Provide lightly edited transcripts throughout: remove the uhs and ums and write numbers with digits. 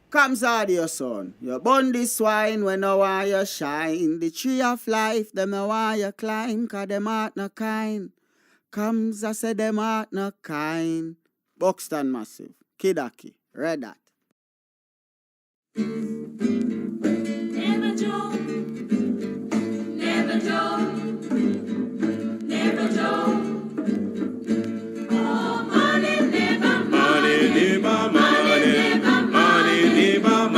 Kams audio son. You burn the swine when no want you shine. The tree of life, them no want you climb, cause them heart no kind. Kams, I say them heart no kind. Buxton Massive, Kidaki, Red Hat. Never joke, never joke, never joke. Oh, money never, money never, money never,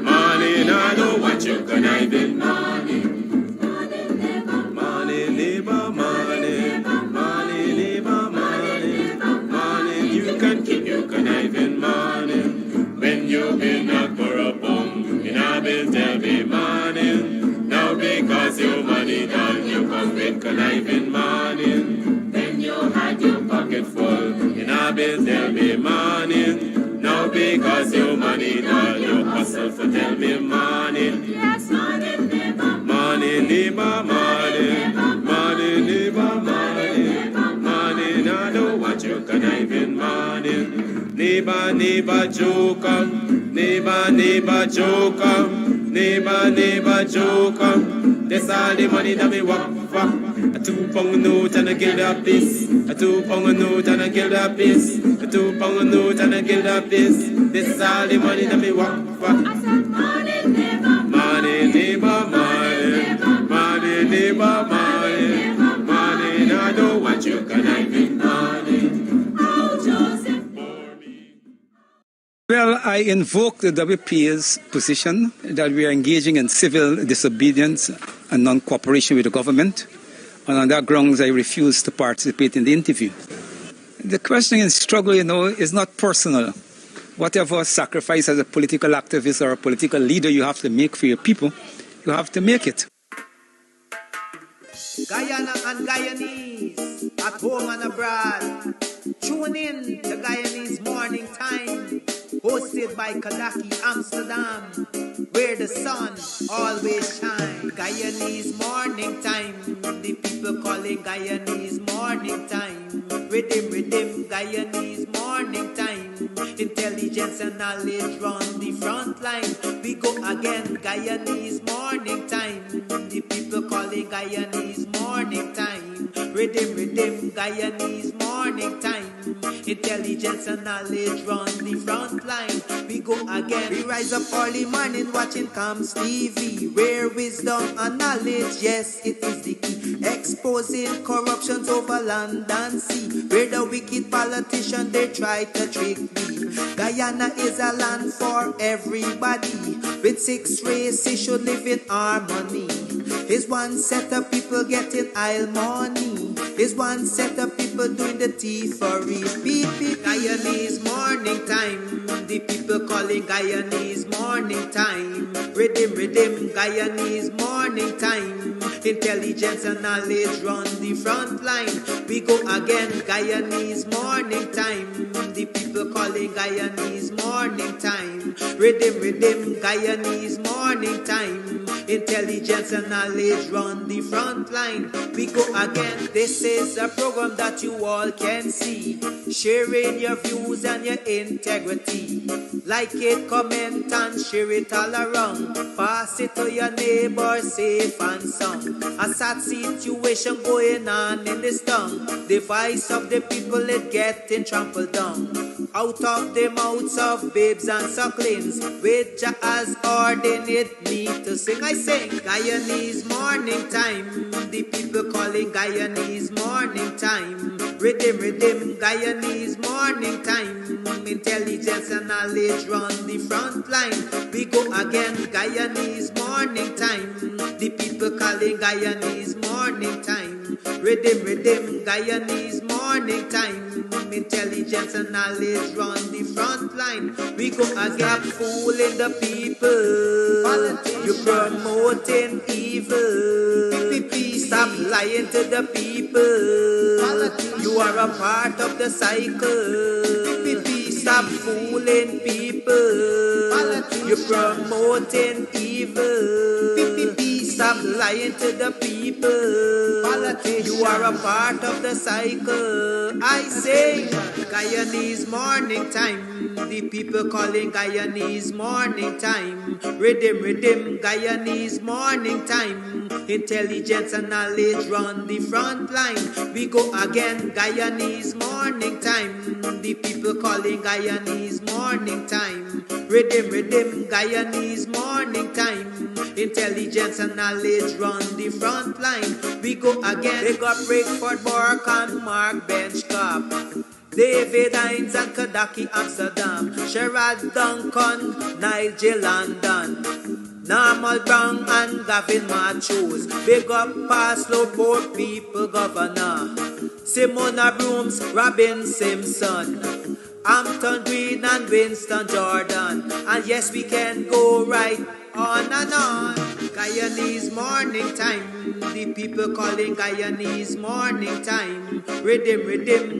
money not know what you can even money. Money never, money never, money you can keep, you can even money. When you been a corrupt in a bill tell me money. Now because you money done, you come with conniving money. When you had your pocket full in a bill tell me money. Now because you money done, you hustle for tell me money. Yes, money never, money never, money never, money not know what you conniving money. Never joke, never joke, never joke. That's all the money that me walk for. A 2 pound note and a guilda piece. A 2 pound note and a guilda piece. A 2 pound note and a guilda piece. That's all the money that me walk for. I said money never, money never, money never, money not know what you can have in money. Oh, Joseph. Well, I invoke the WPA's position that we are engaging in civil disobedience and non-cooperation with the government. And on that grounds, I refuse to participate in the interview. The question in struggle, is not personal. Whatever sacrifice as a political activist or a political leader you have to make for your people, you have to make it. Guyana and Guyanese, at home and abroad. Tune in to Guyanese Morning Time, hosted by Kadaki Amsterdam, where the sun always shines. Guyanese Morning Time, the people calling Guyanese Morning Time. Rhythm, Guyanese Morning Time. Intelligence and knowledge run the front line. We go again, Guyanese Morning Time. The people calling Guyanese Morning Time. Rhythm, Guyanese Morning Time. Intelligence and knowledge run the front line. We go again. We rise up early morning watching Kams TV, where wisdom and knowledge, yes, it is the key. Exposing corruptions over land and sea, where the wicked politicians, they try to trick me. Guyana is a land for everybody. With 6 races should live in harmony. Is one set of people getting aisle money. Is one set of people doing the thievery. Guyanese Morning Time. The people calling Guyanese Morning Time. Rhythm, Guyanese Morning Time. Intelligence and knowledge run the front line. We go again, Guyanese Morning Time. The people calling Guyanese Morning Time. Rhythm, Guyanese Morning Time. Intelligence and knowledge run the front line. We go again. This is a program that you all can see. Sharing your views and your integrity. Like it, comment and share it all around. Pass it to your neighbor, safe and sound. A sad situation going on in this town. The voice of the people is getting trampled down. Out of the mouths of babes and sucklings, which has ordained me to sing. I sing Guyanese Morning Time. The people calling Guyanese Morning Time. Rhythm, Guyanese Morning Time. Intelligence and knowledge run the front line. We go again, Guyanese Morning Time. The people calling Guyanese Morning Time. Rhythm, Guyanese Morning Time. Intelligence and knowledge run the front line. We go again, fooling the people. You promoting evil. Stop lying to the people. You are a part of the cycle. Stop fooling people. You're promoting evil. Stop lying to the people. You are a part of the cycle. I say Guyanese morning time. The people calling Guyanese morning time. Rhythm, Guyanese morning time. Intelligence and knowledge run the front line. We go again, Guyanese morning time. The people calling Guyanese morning time. Rhythm, Guyanese morning time. Intelligence and knowledge run the front line. We go again. They got Breakford, Bork and Mark Benchcop. David Hines and Kadaki Amsterdam. Sherrod Duncan, Nigel London. Normal Brown and Gavin Matthews. Big up Paslow Port People Governor. Simona Brooms, Robin Simpson. Hampton Green and Winston Jordan. And yes, we can go right on and on. Guyanese morning time. The people calling Guyanese morning time. Rhythm,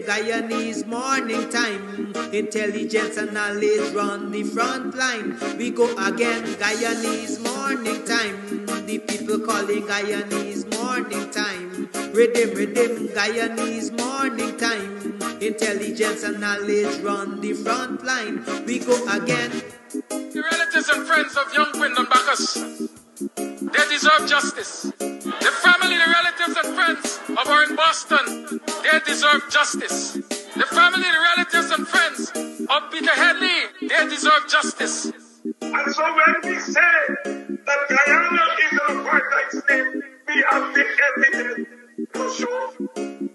Guyanese morning time. Intelligence and knowledge run the front line. We go again, Guyanese morning time. The people calling Guyanese morning time. Rhythm, Guyanese morning time. Intelligence and knowledge run the front line. We go again. The relatives and friends of young Wyndham Bacchus, they deserve justice. The family, the relatives and friends of our in Boston, they deserve justice. The family, the relatives and friends of Peter Headley, they deserve justice. And so when we say that Guyana is an apartheid state, we have the evidence to show.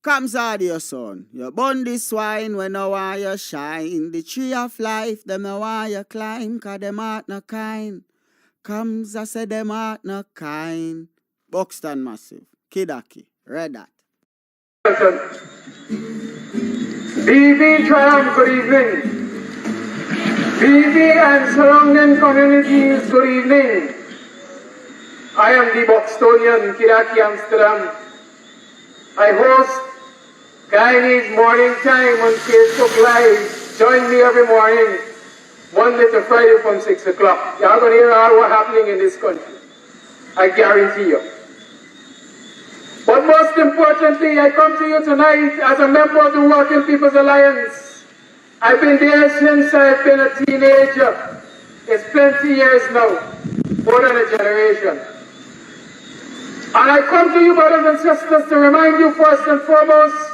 Kams audio son. You burn this wine when I want you shine. The tree of life, them I want you climb, cause them heart no kind. Kams I say them heart no kind. Buxton Massive, Kidaki, read that. BB Triumph, good evening. BB and surrounding communities, good evening. I am the Buxtonian, Kidaki, Amsterdam. I host Guyanese Morning Time on Facebook Live. Join me every morning, Monday to Friday from 6 o'clock. You're going to hear all what's happening in this country. I guarantee you. But most importantly, I come to you tonight as a member of the Working People's Alliance. I've been there since I've been a teenager. It's plenty years now, more than a generation. And I come to you, brothers and sisters, to remind you first and foremost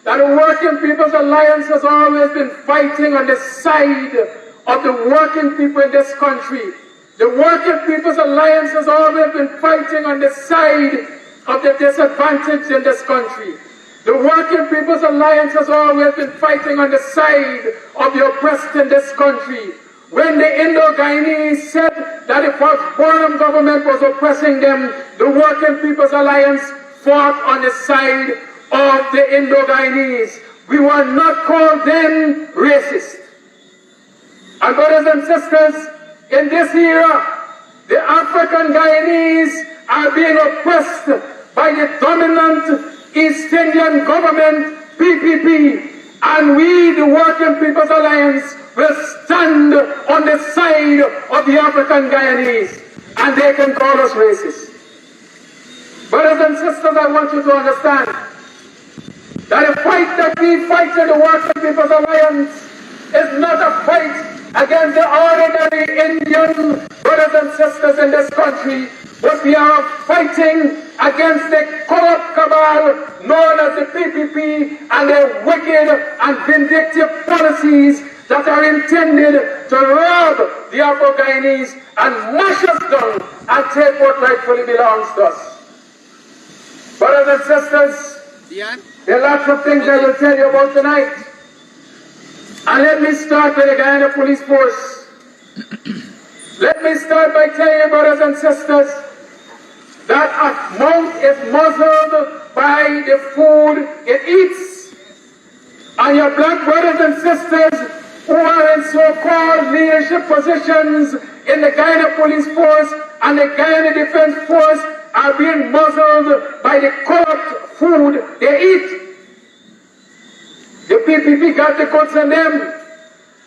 that the Working People's Alliance has always been fighting on the side of the working people in this country. The Working People's Alliance has always been fighting on the side of the disadvantaged in this country. The Working People's Alliance has always been fighting on the side of the oppressed in this country. When the Indo-Guyanese said that the foreign government was oppressing them, the Working People's Alliance fought on the side of the Indo-Guyanese. We were not called then racist. And brothers and sisters, in this era, the African Guyanese are being oppressed by the dominant East Indian government, PPP, and we, the Working People's Alliance, will stand on the side of the African Guyanese, and they can call us racist. Brothers and sisters, I want you to understand that the fight that we fight in the Working People's Alliance is not a fight against the ordinary Indian brothers and sisters in this country, but we are fighting against the corrupt cabal known as the PPP and their wicked and vindictive policies that are intended to rob the Afro-Guyanese and mash us down and take what rightfully belongs to us. Brothers and sisters, there are lots of things I will tell you about tonight. And let me start with the Guyana Police Force. Let me start by telling you, brothers and sisters, that a mouth is muzzled by the food it eats. And your black brothers and sisters who are in so-called leadership positions in the Guyana Police Force and the Guyana Defense Force are being muzzled by the corrupt food they eat. The PPP got the goods on them.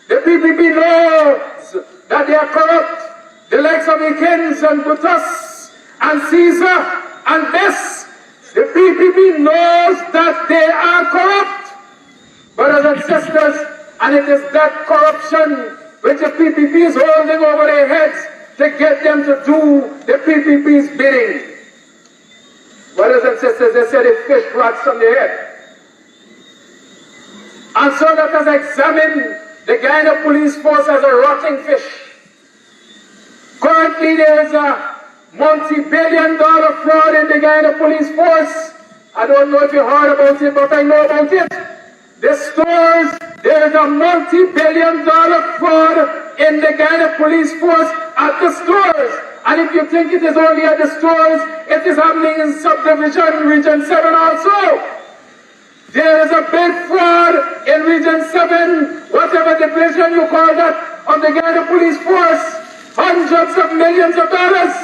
The PPP knows that they are corrupt. The likes of HINDS and Brutus and Caesar and Bess, the PPP knows that they are corrupt. Brothers and sisters, and it is that corruption which the PPP is holding over their heads to get them to do the PPP's bidding. Brothers and sisters, they say the fish rots from their head. And so let us examine the Guyana Police Force as a rotting fish. Currently there is a multi-billion-dollar fraud in the Guyana Police Force. I don't know if you heard about it, but I know about it. The stores, there is a multi-billion-dollar fraud in the Guyana Police Force at the stores. And if you think it is only at the stores, it is happening in subdivision Region 7 also. There is a big fraud in Region 7, whatever division you call that, of the Guyana Police Force. Hundreds of millions of dollars.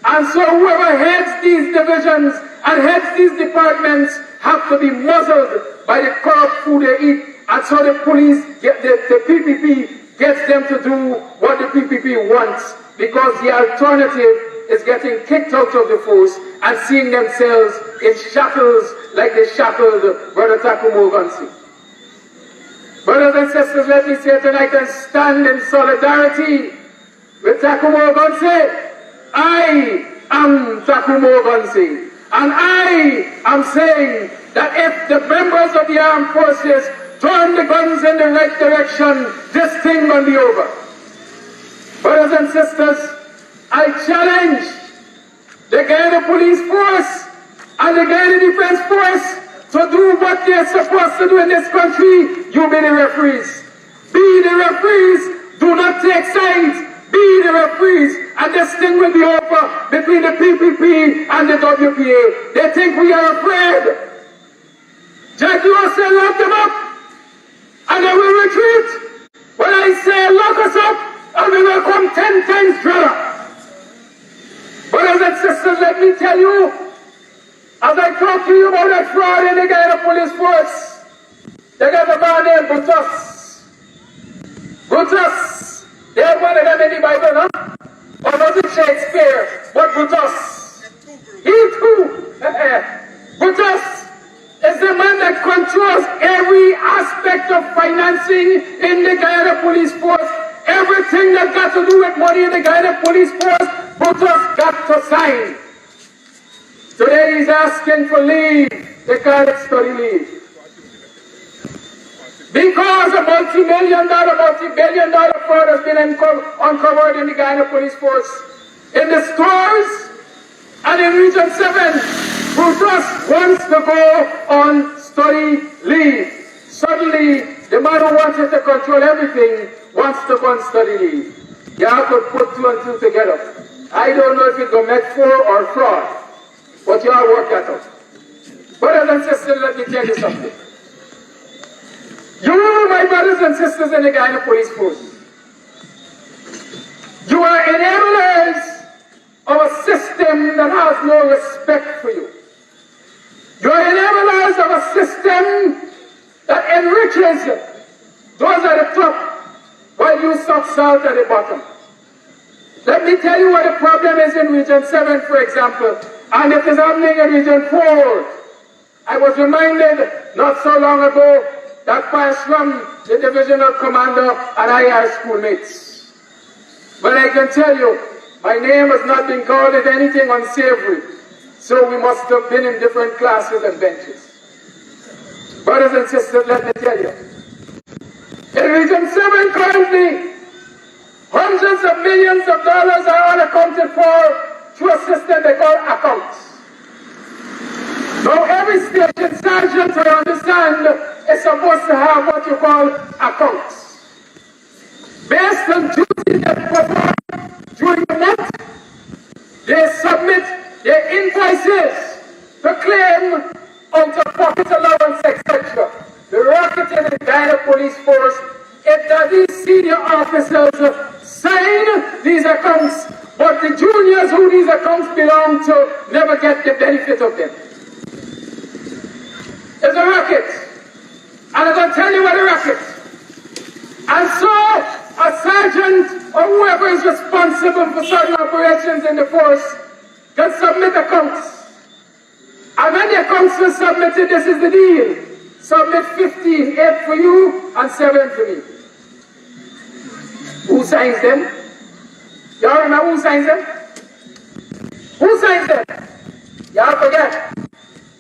And so whoever heads these divisions and heads these departments have to be muzzled by the corrupt food they eat. And so the police, the PPP gets them to do what the PPP wants, because the alternative is getting kicked out of the force and seeing themselves in shackles like they shackled Brother TACUMA OGUNSEYE. Brothers and sisters, let me say tonight and stand in solidarity with TACUMA OGUNSEYE. I am TACUMA OGUNSEYE, and I am saying that if the members of the armed forces turn the guns in the right direction, this thing will be over. Brothers and sisters, I challenge the Guyana Police Force and the Guyana Defense Force to do what they're supposed to do in this country, you be the referees. Be the referees. Do not take sides. Be the referees. And this thing will be over between the PPP and the WPA. They think we are afraid. Jackie said, lock them up, and they will retreat. When I say lock us up, and we will come 10 times better. Brothers and sisters, let me tell you, as I talk to you about that fraud in the Guyana police force, they got a man named Brutus. Brutus. They have one of them in the Bible, huh? Or was it Shakespeare? But Brutus. He too. Brutus is the man that controls every aspect of financing in the Guyana police force. Everything that got to do with money in the Guyana police force, Brutus got to sign. Today he's asking for leave. They call it study leave. Because a multi-billion dollar fraud has been uncovered in the Guyana police force. In the stores and in Region 7, Brutus wants to go on study leave. Suddenly, the man who wanted to control everything wants to go on study leave. You have to put 2 and 2 together. I don't know if it's a metaphor or fraud, but you all work that out. Brothers and sisters, let me tell you something. You, my brothers and sisters in the Guyana police force, you are enablers of a system that has no respect for you. You are enablers of a system that enriches those at the top while you suck salt at the bottom. Let me tell you what the problem is in Region 7, for example, and it is happening in Region 4. I was reminded not so long ago that Paisram, the divisional commander, and I are schoolmates. But I can tell you, my name has not been called as anything unsavory, so we must have been in different classes and benches. Brothers and sisters, let me tell you, in Region 7 currently, hundreds of millions of dollars are unaccounted for through a system they call accounts. Now every station sergeant, I understand, is supposed to have what you call accounts. Based on duties that perform during the month, they submit their invoices to claim out-of-pocket allowance, etc. The racket in the Guyana police force is that these senior officers sign these accounts, but the juniors who these accounts belong to never get the benefit of them. It's a racket. And I'm going to tell you what a racket. And so, a sergeant or whoever is responsible for certain operations in the force can submit accounts. And when the accounts are submitted, this is the deal. Submit 15, 8 for you and 7 for me. Who signs them? Y'all remember who signs them? Who signs them? Y'all forget.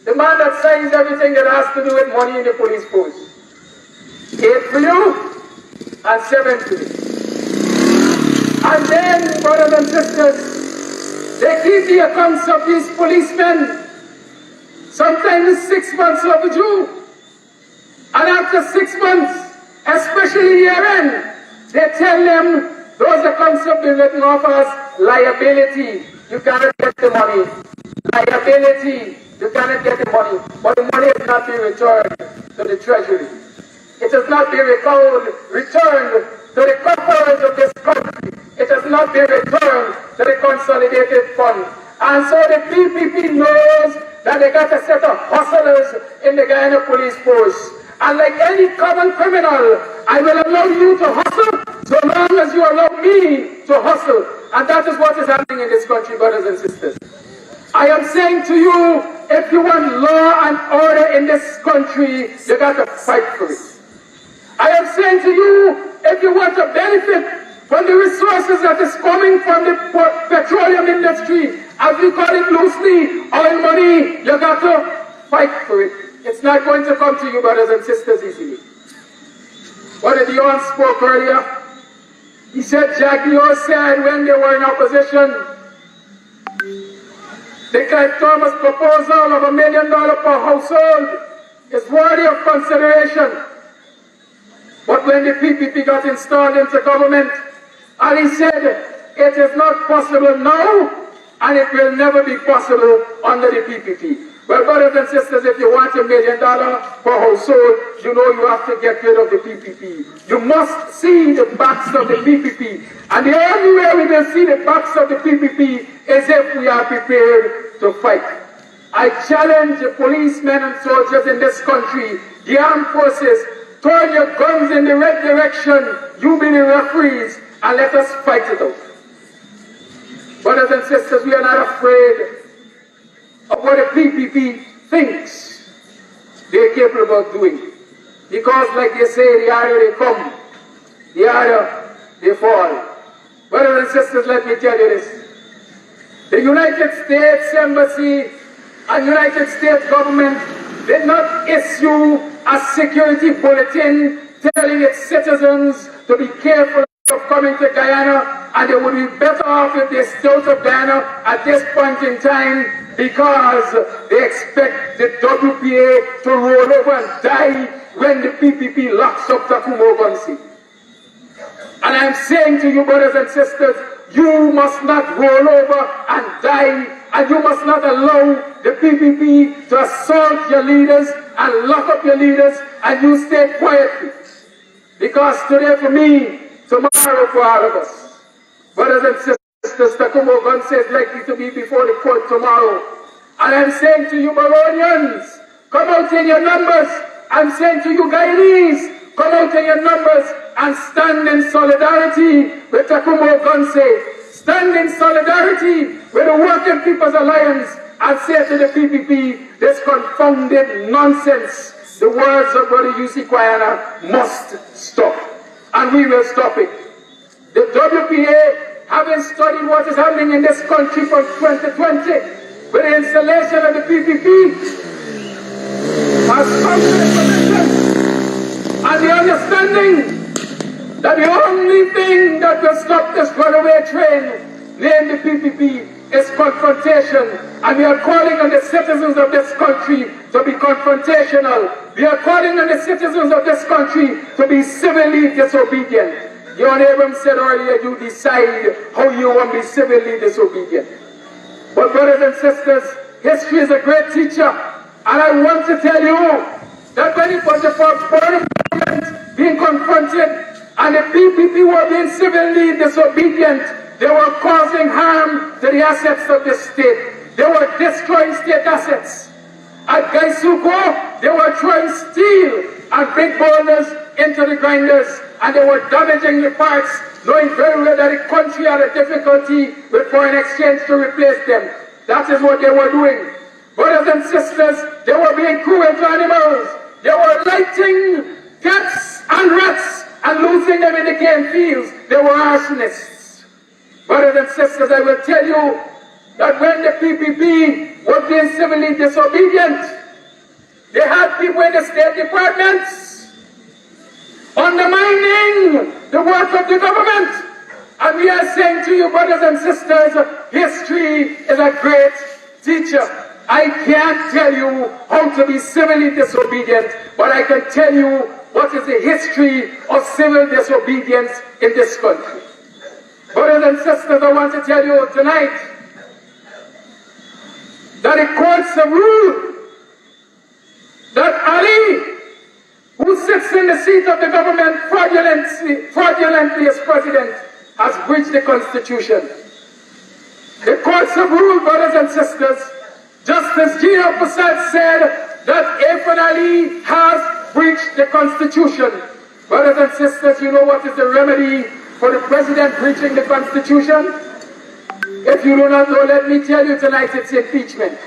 The man that signs everything that has to do with money in the police force. 8 for you and 7 for me. And then, brothers and sisters, they keep the accounts of these policemen sometimes 6 months overdue. And after 6 months, especially year-end, they tell them those accounts have been written off as liability. You cannot get the money. Liability. You cannot get the money. But the money has not been returned to the treasury. It has not been returned to the coffers of this country. It has not been returned to the consolidated fund. And so the PPP knows that they got a set of hustlers in the Guyana police force. And like any common criminal, I will allow you to hustle so long as you allow me to hustle. And that is what is happening in this country, brothers and sisters. I am saying to you, if you want law and order in this country, you got to fight for it. I am saying to you, if you want to benefit from the resources that is coming from the petroleum industry, as we call it loosely, oil money, you got to fight for it. It's not going to come to you, brothers and sisters, easily. What did Dion spoke earlier? He said, Jack Dion said when they were in opposition, the Clive Thomas proposal of $1 million per household is worthy of consideration. But when the PPP got installed into government, and he said, it is not possible now, and it will never be possible under the PPP. Well, brothers and sisters, if you want $1 million per household, you know you have to get rid of the PPP. You must see the backs of the PPP. And the only way we will see the backs of the PPP is if we are prepared to fight. I challenge the policemen and soldiers in this country, the armed forces, turn your guns in the right direction. You be the referees, and let us fight it out. Brothers and sisters, we are not afraid of what the PPP thinks they're capable of doing. Because like they say, the harder they come, the harder they fall. Brothers and sisters, let me tell you this. The United States Embassy and United States government did not issue a security bulletin telling its citizens to be careful of coming to Guyana, and they would be better off if they stay out of Guyana at this point in time, because they expect the WPA to roll over and die when the PPP locks up TACUMA OGUNSEYE. And I'm saying to you, brothers and sisters, you must not roll over and die, and you must not allow the PPP to assault your leaders and lock up your leaders, and you stay quietly. Because today for me, tomorrow for all of us. Brothers and sisters, TACUMA OGUNSEYE is likely to be before the court tomorrow. And I'm saying to you, Baronians, come out in your numbers. I'm saying to you, Guyanese, come out in your numbers and stand in solidarity with TACUMA OGUNSEYE. Stand in solidarity with the Working People's Alliance and say to the PPP, this confounded nonsense, the words of Brother U.C. Guyana must stop. And we will stop it. The WPA, having studied what is happening in this country from 2020, with the installation of the PPP, has come to the position and the understanding that the only thing that will stop this runaway train, named the PPP, is confrontation. And we are calling on the citizens of this country to be confrontational. We are calling on the citizens of this country to be civilly disobedient. Your neighbor said earlier, you decide how you want to be civilly disobedient. But brothers and sisters, history is a great teacher. And I want to tell you that when it was the foreign government being confronted and the PPP were being civilly disobedient, they were causing harm to the assets of the state. They were destroying state assets. At Gaisuko, they were throwing steel and big boulders into the grinders, and they were damaging the parts, knowing very well that the country had a difficulty with foreign exchange to replace them. That is what they were doing. Brothers and sisters, they were being cruel to animals. They were lighting cats and rats and losing them in the cane fields. They were arsonists. Brothers and sisters, I will tell you that when the PPP was being civilly disobedient, they had people in the State Departments undermining the work of the government. And we are saying to you, brothers and sisters, history is a great teacher. I can't tell you how to be civilly disobedient, but I can tell you what is the history of civil disobedience in this country. Brothers and sisters, I want to tell you tonight that the courts have ruled that Ali, who sits in the seat of the government fraudulently as president, has breached the Constitution. The courts have ruled, brothers and sisters, Justice Gina Prasad said that Irfan Ali has breached the Constitution. Brothers and sisters, you know what is the remedy for the president breaching the Constitution? If you do not know, let me tell you tonight, it's impeachment.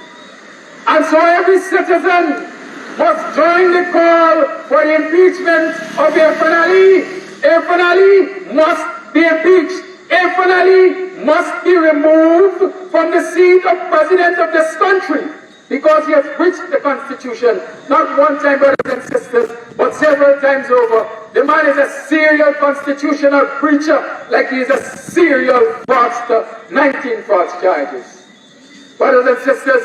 And so every citizen must join the call for the impeachment of Irfan Ali. Irfan Ali must be impeached. Irfan Ali must be removed from the seat of president of this country because he has breached the Constitution, not one time, brothers and sisters, but several times over. The man is a serial constitutional breacher, like he is a serial fraudster, 19 false charges. Brothers and sisters,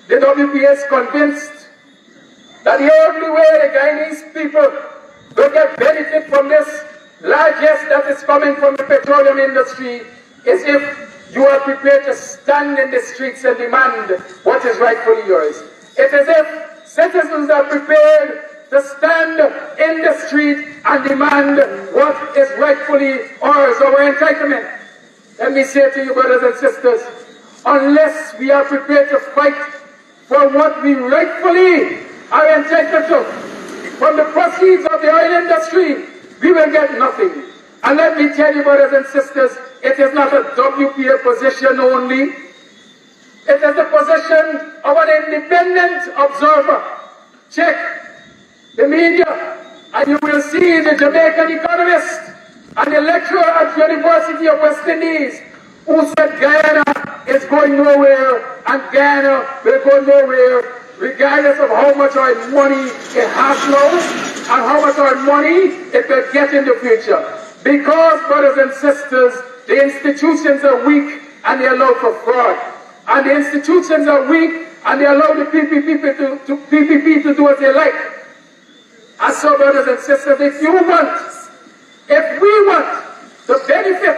the WPA is convinced that the only way the Guyanese people will get benefit from this largesse that is coming from the petroleum industry is if you are prepared to stand in the streets and demand what is rightfully yours. It is if citizens are prepared to stand in the street and demand what is rightfully ours, our entitlement. Let me say to you, brothers and sisters, unless we are prepared to fight for what we rightfully are entitled to from the proceeds of the oil industry, we will get nothing. And let me tell you, brothers and sisters, it is not a WPA position only. It is the position of an independent observer. Check the media, and you will see the Jamaican economist and the lecturer at the University of West Indies who said Guyana is going nowhere and Guyana will go nowhere regardless of how much oil money it has now and how much oil money it will get in the future. Because, brothers and sisters, the institutions are weak and they allow for fraud. And the institutions are weak and they allow the PPP to do as they like. And so, brothers and sisters, if we want to benefit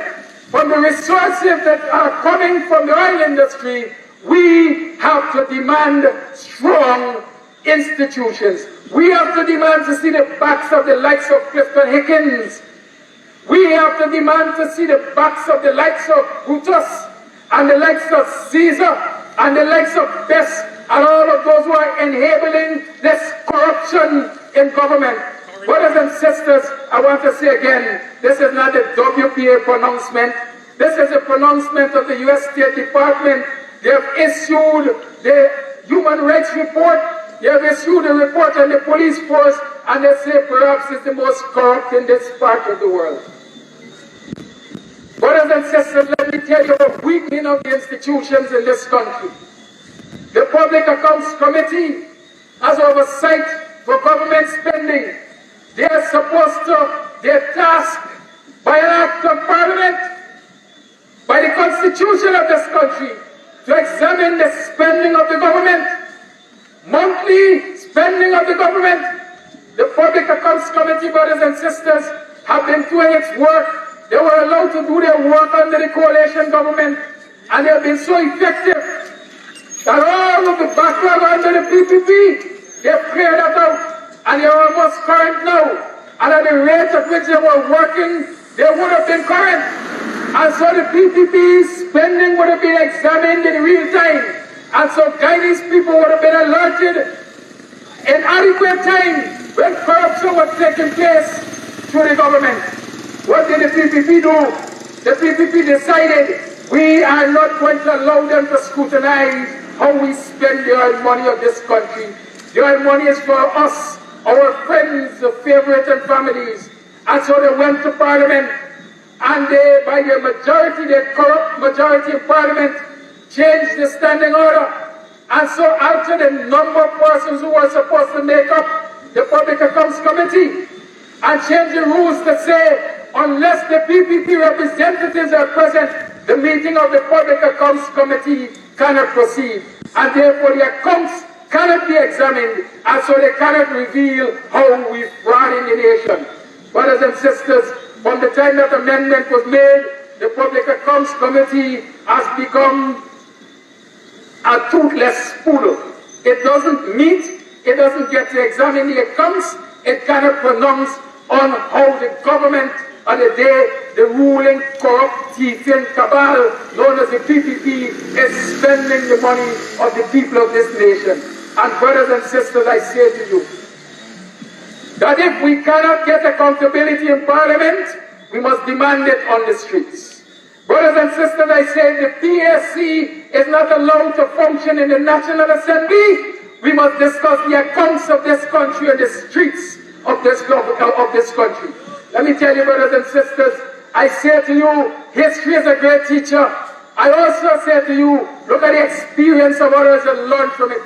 from the resources that are coming from the oil industry, we have to demand strong institutions. We have to demand to see the backs of the likes of Clifton Hickens. We have to demand to see the backs of the likes of Brutus and the likes of Caesar and the likes of Best and all of those who are enabling this corruption in government. Brothers and sisters, I want to say again, this is not a WPA pronouncement. This is a pronouncement of the U.S. State Department. They have issued the human rights report. They have issued a report on the police force, and they say perhaps it's the most corrupt in this part of the world. Brothers and sisters, let me tell you the weakening of the institutions in this country. The Public Accounts Committee has oversight for government spending. They are supposed to, they're tasked by an act of parliament, by the constitution of this country, to examine the spending of the government, monthly spending of the government. The Public Accounts Committee, brothers and sisters, have been doing its work. They were allowed to do their work under the coalition government, and they have been so effective that all of the backlog under the PPP, they've cleared that out. And they're almost current now. And at the rate at which they were working, they would have been current. And so the PPP spending would have been examined in real time. And so Guyanese people would have been alerted in adequate time when corruption was taking place through the government. What did the PPP do? The PPP decided we are not going to allow them to scrutinize how we spend the oil money of this country. The oil money is for us, our friends, favourites and families. And so they went to Parliament and they, by their majority, their corrupt majority in Parliament, changed the standing order. And so altered the number of persons who were supposed to make up the Public Accounts Committee and changed the rules to say unless the PPP representatives are present, the meeting of the Public Accounts Committee cannot proceed. And therefore the accounts cannot be examined, and so they cannot reveal how we run in the nation. Brothers and sisters, from the time that amendment was made, the Public Accounts Committee has become a toothless poodle. It doesn't meet, it doesn't get to examine the accounts, it cannot pronounce on how the government on the day the ruling corrupt thieving cabal known as the PPP is spending the money of the people of this nation. And brothers and sisters, I say to you, that if we cannot get accountability in Parliament, we must demand it on the streets. Brothers and sisters, I say the PSC is not allowed to function in the National Assembly. We must discuss the accounts of this country on the streets of this country. Let me tell you, brothers and sisters, I say to you, history is a great teacher. I also say to you, look at the experience of others and learn from it.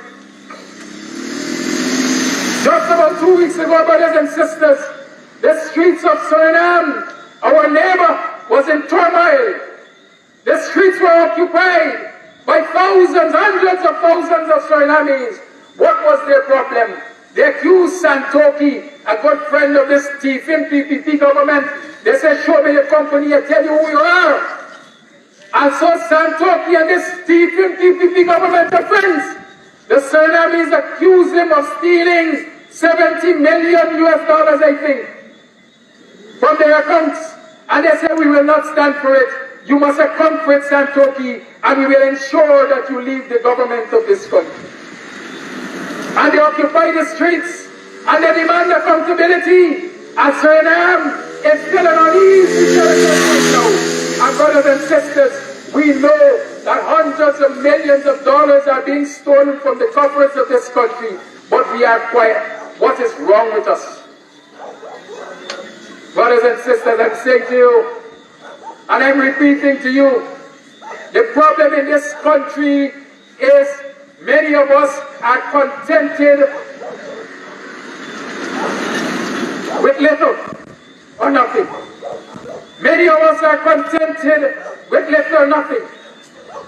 Just about 2 weeks ago, brothers and sisters, the streets of Suriname, our neighbor, was in turmoil. The streets were occupied by thousands, hundreds of thousands of Surinamese. What was their problem? They accuse Santoki, a good friend of this thieving PPP government. They say, show me your company, I tell you who you are. And so Santoki and this thieving PPP government are friends. The Surinamese accuse him of stealing $70 million US, I think, from their accounts. And they say, we will not stand for it. You must account for it, Santoki, and we will ensure that you leave the government of this country. And they occupy the streets, and they demand accountability. And Suriname is still an uneasy territory right now. And brothers and sisters, we know that hundreds of millions of dollars are being stolen from the coffers of this country, but we are quiet. What is wrong with us? Brothers and sisters, I'm saying to you, and I'm repeating to you, the problem in this country is many of us are contented with little or nothing. Many of us are contented with little or nothing.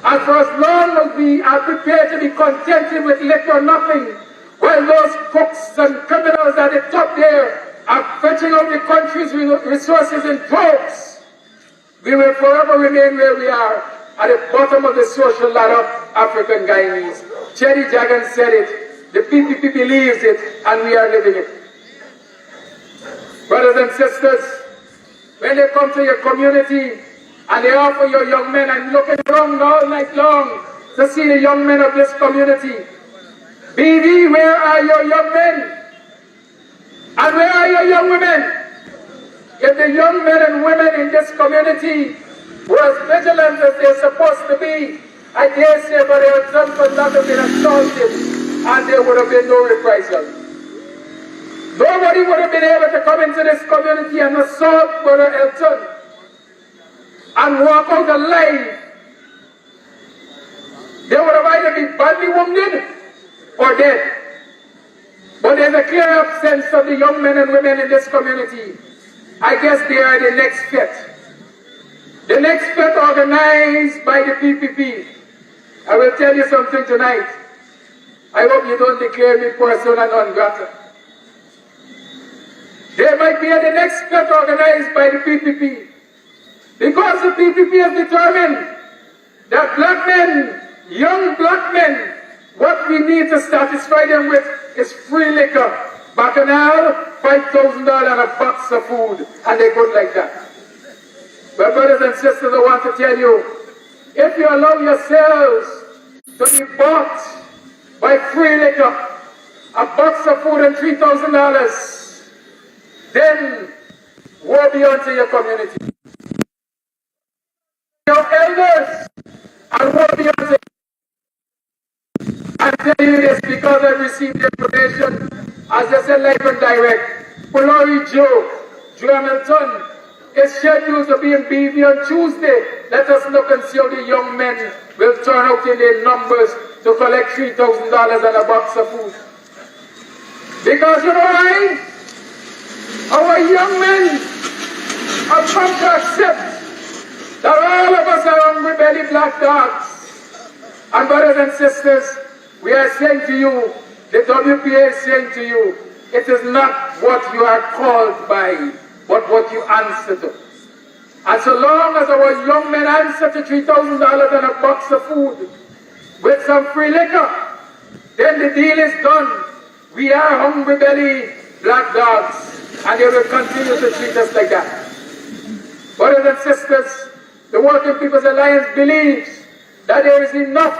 And for as long as we are prepared to be contented with little or nothing, while those crooks and criminals at the top there are fetching out the country's resources in droves, we will forever remain where we are, at the bottom of the social ladder, African Guyanese. Cherry Jagan said it, the PPP believes it, and we are living it. Brothers and sisters, when they come to your community and they offer your young men, I'm looking around all night long to see the young men of this community. BB, where are your young men? And where are your young women? If the young men and women in this community were as vigilant as they're supposed to be, I dare say, but their sons would not have been assaulted and there would have been no reprisal. Nobody would have been able to come into this community and assault Brother Elton and walk out alive. They would have either been badly wounded or dead. But there's a clear absence of the young men and women in this community. I guess they are the next fit. The next fit organized by the PPP. I will tell you something tonight. I hope you don't declare me persona non grata. There might be the next fit organized by the PPP. Because the PPP has determined that black men, young black men, what we need to satisfy them with is free liquor. Bacchanal, $5,000 and a box of food, and they good like that. But brothers and sisters, I want to tell you, if you allow yourselves to be bought by free liquor, a box of food and $3,000, then woe be unto your community. Your elders, and woe be unto you. I'm telling you this because I received information, as I said, live and direct. Polari Joe Hamilton is scheduled to be in BV on Tuesday. Let us look and see how the young men will turn out in their numbers to collect $3,000 and a box of food. Because you know why? Our young men have come to accept that all of us are hungry belly black dogs. And brothers and sisters, we are saying to you, the WPA is saying to you, it is not what you are called by, but what you answer to. And so long as our young men answer to $3,000 and a box of food with some free liquor, then the deal is done. We are hungry belly black dogs, and they will continue to treat us like that. Brothers and sisters, the Working People's Alliance believes that there is enough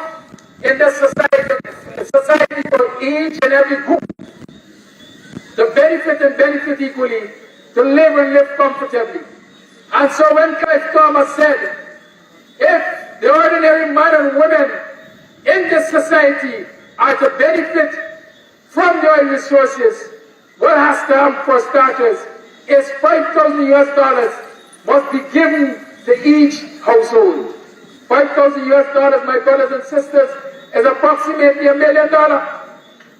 in this society for each and every group to benefit and benefit equally, to live and live comfortably. And so when Clive Thomas said, if the ordinary man and women in this society are to benefit from the oil resources, what has to happen for starters is $5,000 must be given to each household. $5,000, my brothers and sisters, is approximately $1 million.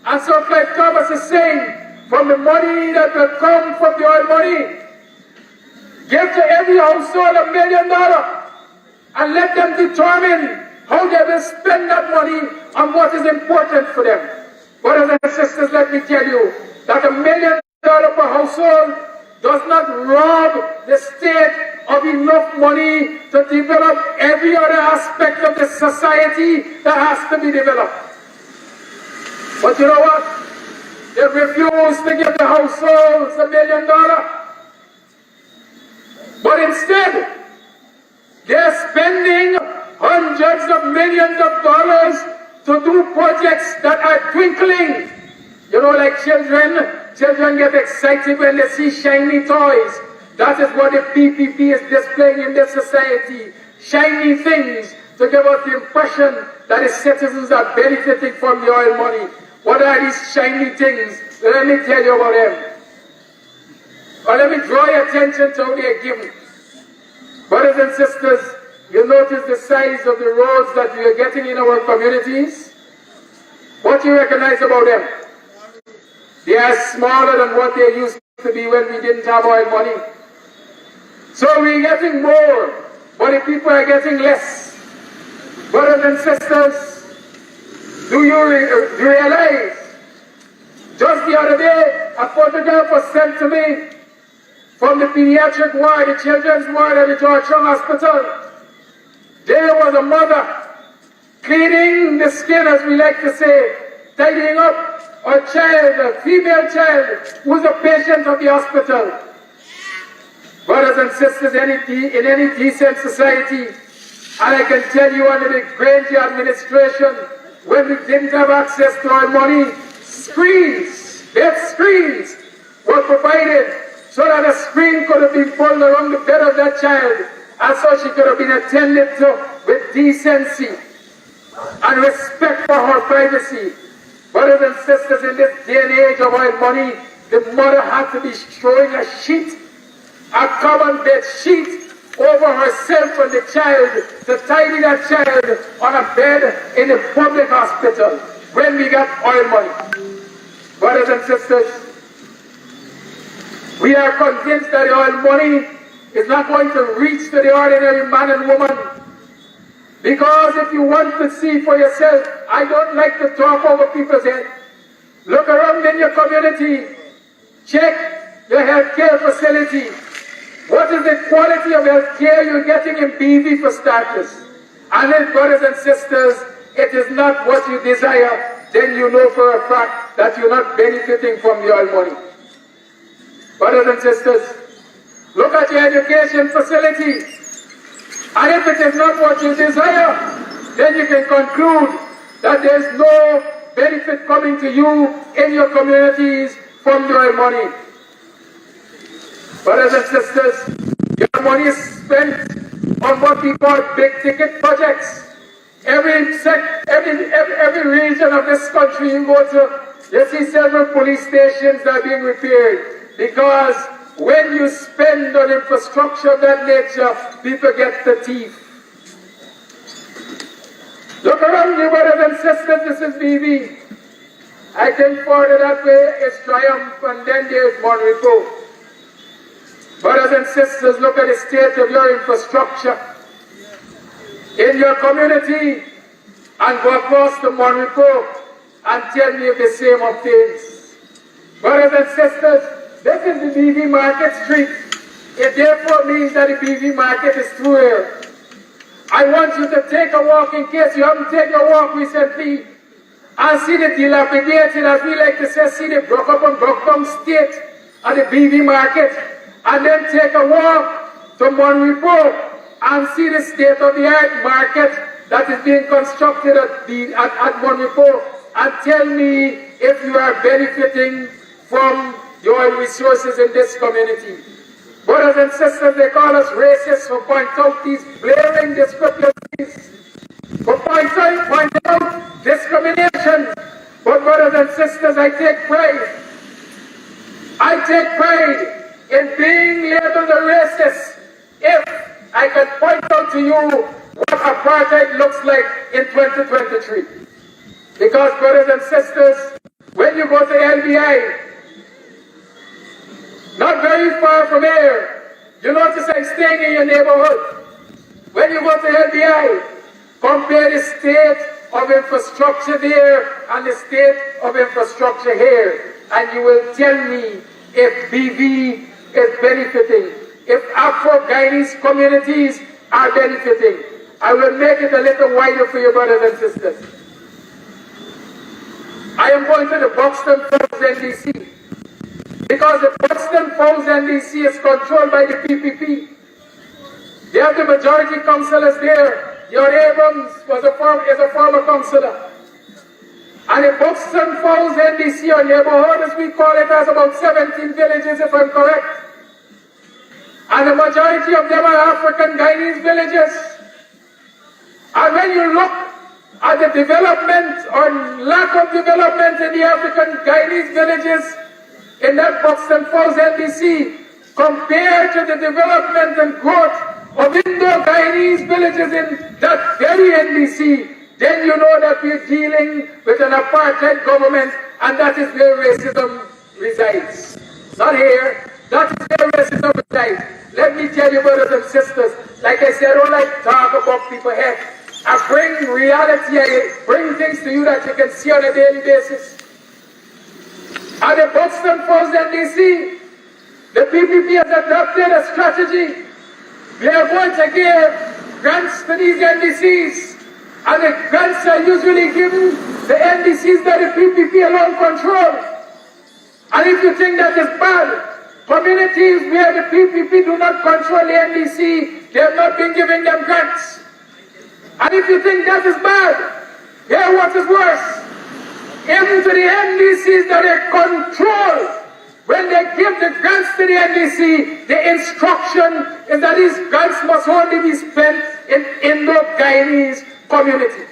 And so Clive Thomas is saying, from the money that will come from the oil money, give to every household $1 million and let them determine how they will spend that money and what is important for them. Brothers and sisters, let me tell you that $1 million per household does not rob the state of enough money to develop every other aspect of the society that has to be developed. But you know what? They refuse to give the households $1 million. But instead, they're spending hundreds of millions of dollars to do projects that are twinkling. You know, like children get excited when they see shiny toys. That is what the PPP is displaying in this society. Shiny things to give us the impression that the citizens are benefiting from the oil money. What are these shiny things? Let me tell you about them. Or let me draw your attention to how they are given. Brothers and sisters, you notice the size of the roads that we are getting in our communities? What do you recognize about them? They are smaller than what they used to be when we didn't have oil money. So we're getting more, but the people are getting less. Brothers and sisters, do you realize? Just the other day, a photograph was sent to me from the pediatric ward, the children's ward at the Georgetown Hospital. There was a mother cleaning the skin, as we like to say, tidying up a child, a female child, who's a patient of the hospital. Brothers and sisters, in any decent society, and I can tell you under the Granger administration, when we didn't have access to our money, death screens were provided so that a screen could have been pulled around the bed of that child, and so she could have been attended to with decency and respect for her privacy. Brothers and sisters, in this day and age of oil money, the mother had to be throwing a sheet, a common bed sheet, over herself and the child to tidy that child on a bed in a public hospital when we got oil money. Brothers and sisters, we are convinced that the oil money is not going to reach to the ordinary man and woman. Because if you want to see for yourself, I don't like to talk over people's head. Look around in your community. Check your healthcare facility. What is the quality of healthcare you're getting in BV for starters? And then, brothers and sisters, it is not what you desire, then you know for a fact that you're not benefiting from the oil money. Brothers and sisters, look at your education facility. And if it is not what you desire, then you can conclude that there's no benefit coming to you in your communities from the oil money. Brothers and sisters, your money is spent on what we call big ticket projects. Every region of this country you go to, you see several police stations that are being repaired. Because when you spend on infrastructure of that nature, people get the teeth. Look around you, brothers and sisters, this is BV. I think further that way is Triumph, and then there's Monrepo. Brothers and sisters, look at the state of your infrastructure in your community and go across the Monrepo and tell me if the same obtains. Brothers and sisters, this is the BV Market Street. It therefore means that the BV Market is through here. I want you to take a walk, in case you haven't taken a walk recently, and see the dilapidated, as we like to say, see the broke up and broke down state of the BV Market, and then take a walk to Monrepo and see the state-of-the-art market that is being constructed at Monrepo, and tell me if you are benefiting from the oil resources in this community. Brothers and sisters, they call us racists for point out these blaring discrepancies, for point out discrimination. But brothers and sisters, I take pride in being labeled a racist if I can point out to you what apartheid looks like in 2023. Because brothers and sisters, when you go to the LBI, not very far from here, you notice I'm staying in your neighborhood. When you go to LBI, compare the state of infrastructure there and the state of infrastructure here, and you will tell me if BV is benefiting, if Afro-Guyanese communities are benefiting. I will make it a little wider for you, brothers and sisters. I am going to the Buxton Falls NDC because the Buxton Falls NDC is controlled by the PPP. They have the majority councillors there. Your Abrams is a former councillor. And the Buxton Falls NDC or neighborhood, as we call it, has about 17 villages, if I'm correct. And the majority of them are African Guyanese villages. And when you look at the development or lack of development in the African Guyanese villages in that Buxton Falls NDC, compared to the development and growth of Indo-Guyanese villages in that very NDC, then you know that we're dealing with an apartheid government, and that is where racism resides. Not here, that is where racism resides. Let me tell you, brothers and sisters, like I said, I don't like to talk about people's head. I bring reality, I bring things to you that you can see on a daily basis. At the Buxton Falls NDC, the PPP has adopted a strategy. They are going to give grants to these NDCs. And the grants are usually given the NDCs that the PPP alone control. And if you think that is bad, communities where the PPP do not control the NDC, they have not been giving them grants. And if you think that is bad, hear what is worse. Even to the NDCs that they control, when they give the grants to the NDC, the instruction is that these grants must only be spent in Indo-Guyanese community.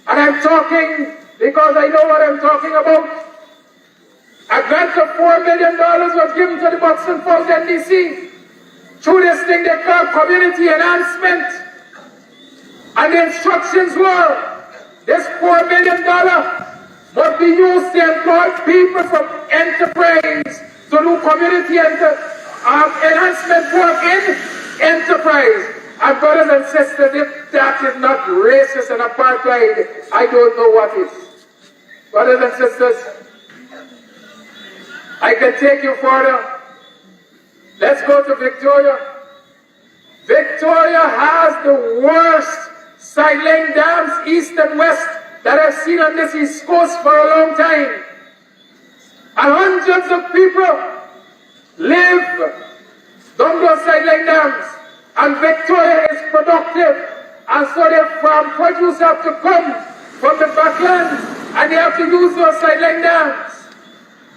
And I'm talking because I know what I'm talking about. A grant of $4 million was given to the Buxton Falls NDC through this thing they call community enhancement. And the instructions were, this $4 million must be used to employ people from enterprise to do community enhancement work in enterprise. And brothers and sisters, if that is not racist and apartheid, I don't know what is. Brothers and sisters, I can take you further. Let's go to Victoria. Victoria has the worst sideline dams east and west that I've seen on this East Coast for a long time. And hundreds of people live down those sideline dams. And Victoria is productive. And so the farm produce have to come from the backlands and they have to use those sideline dams.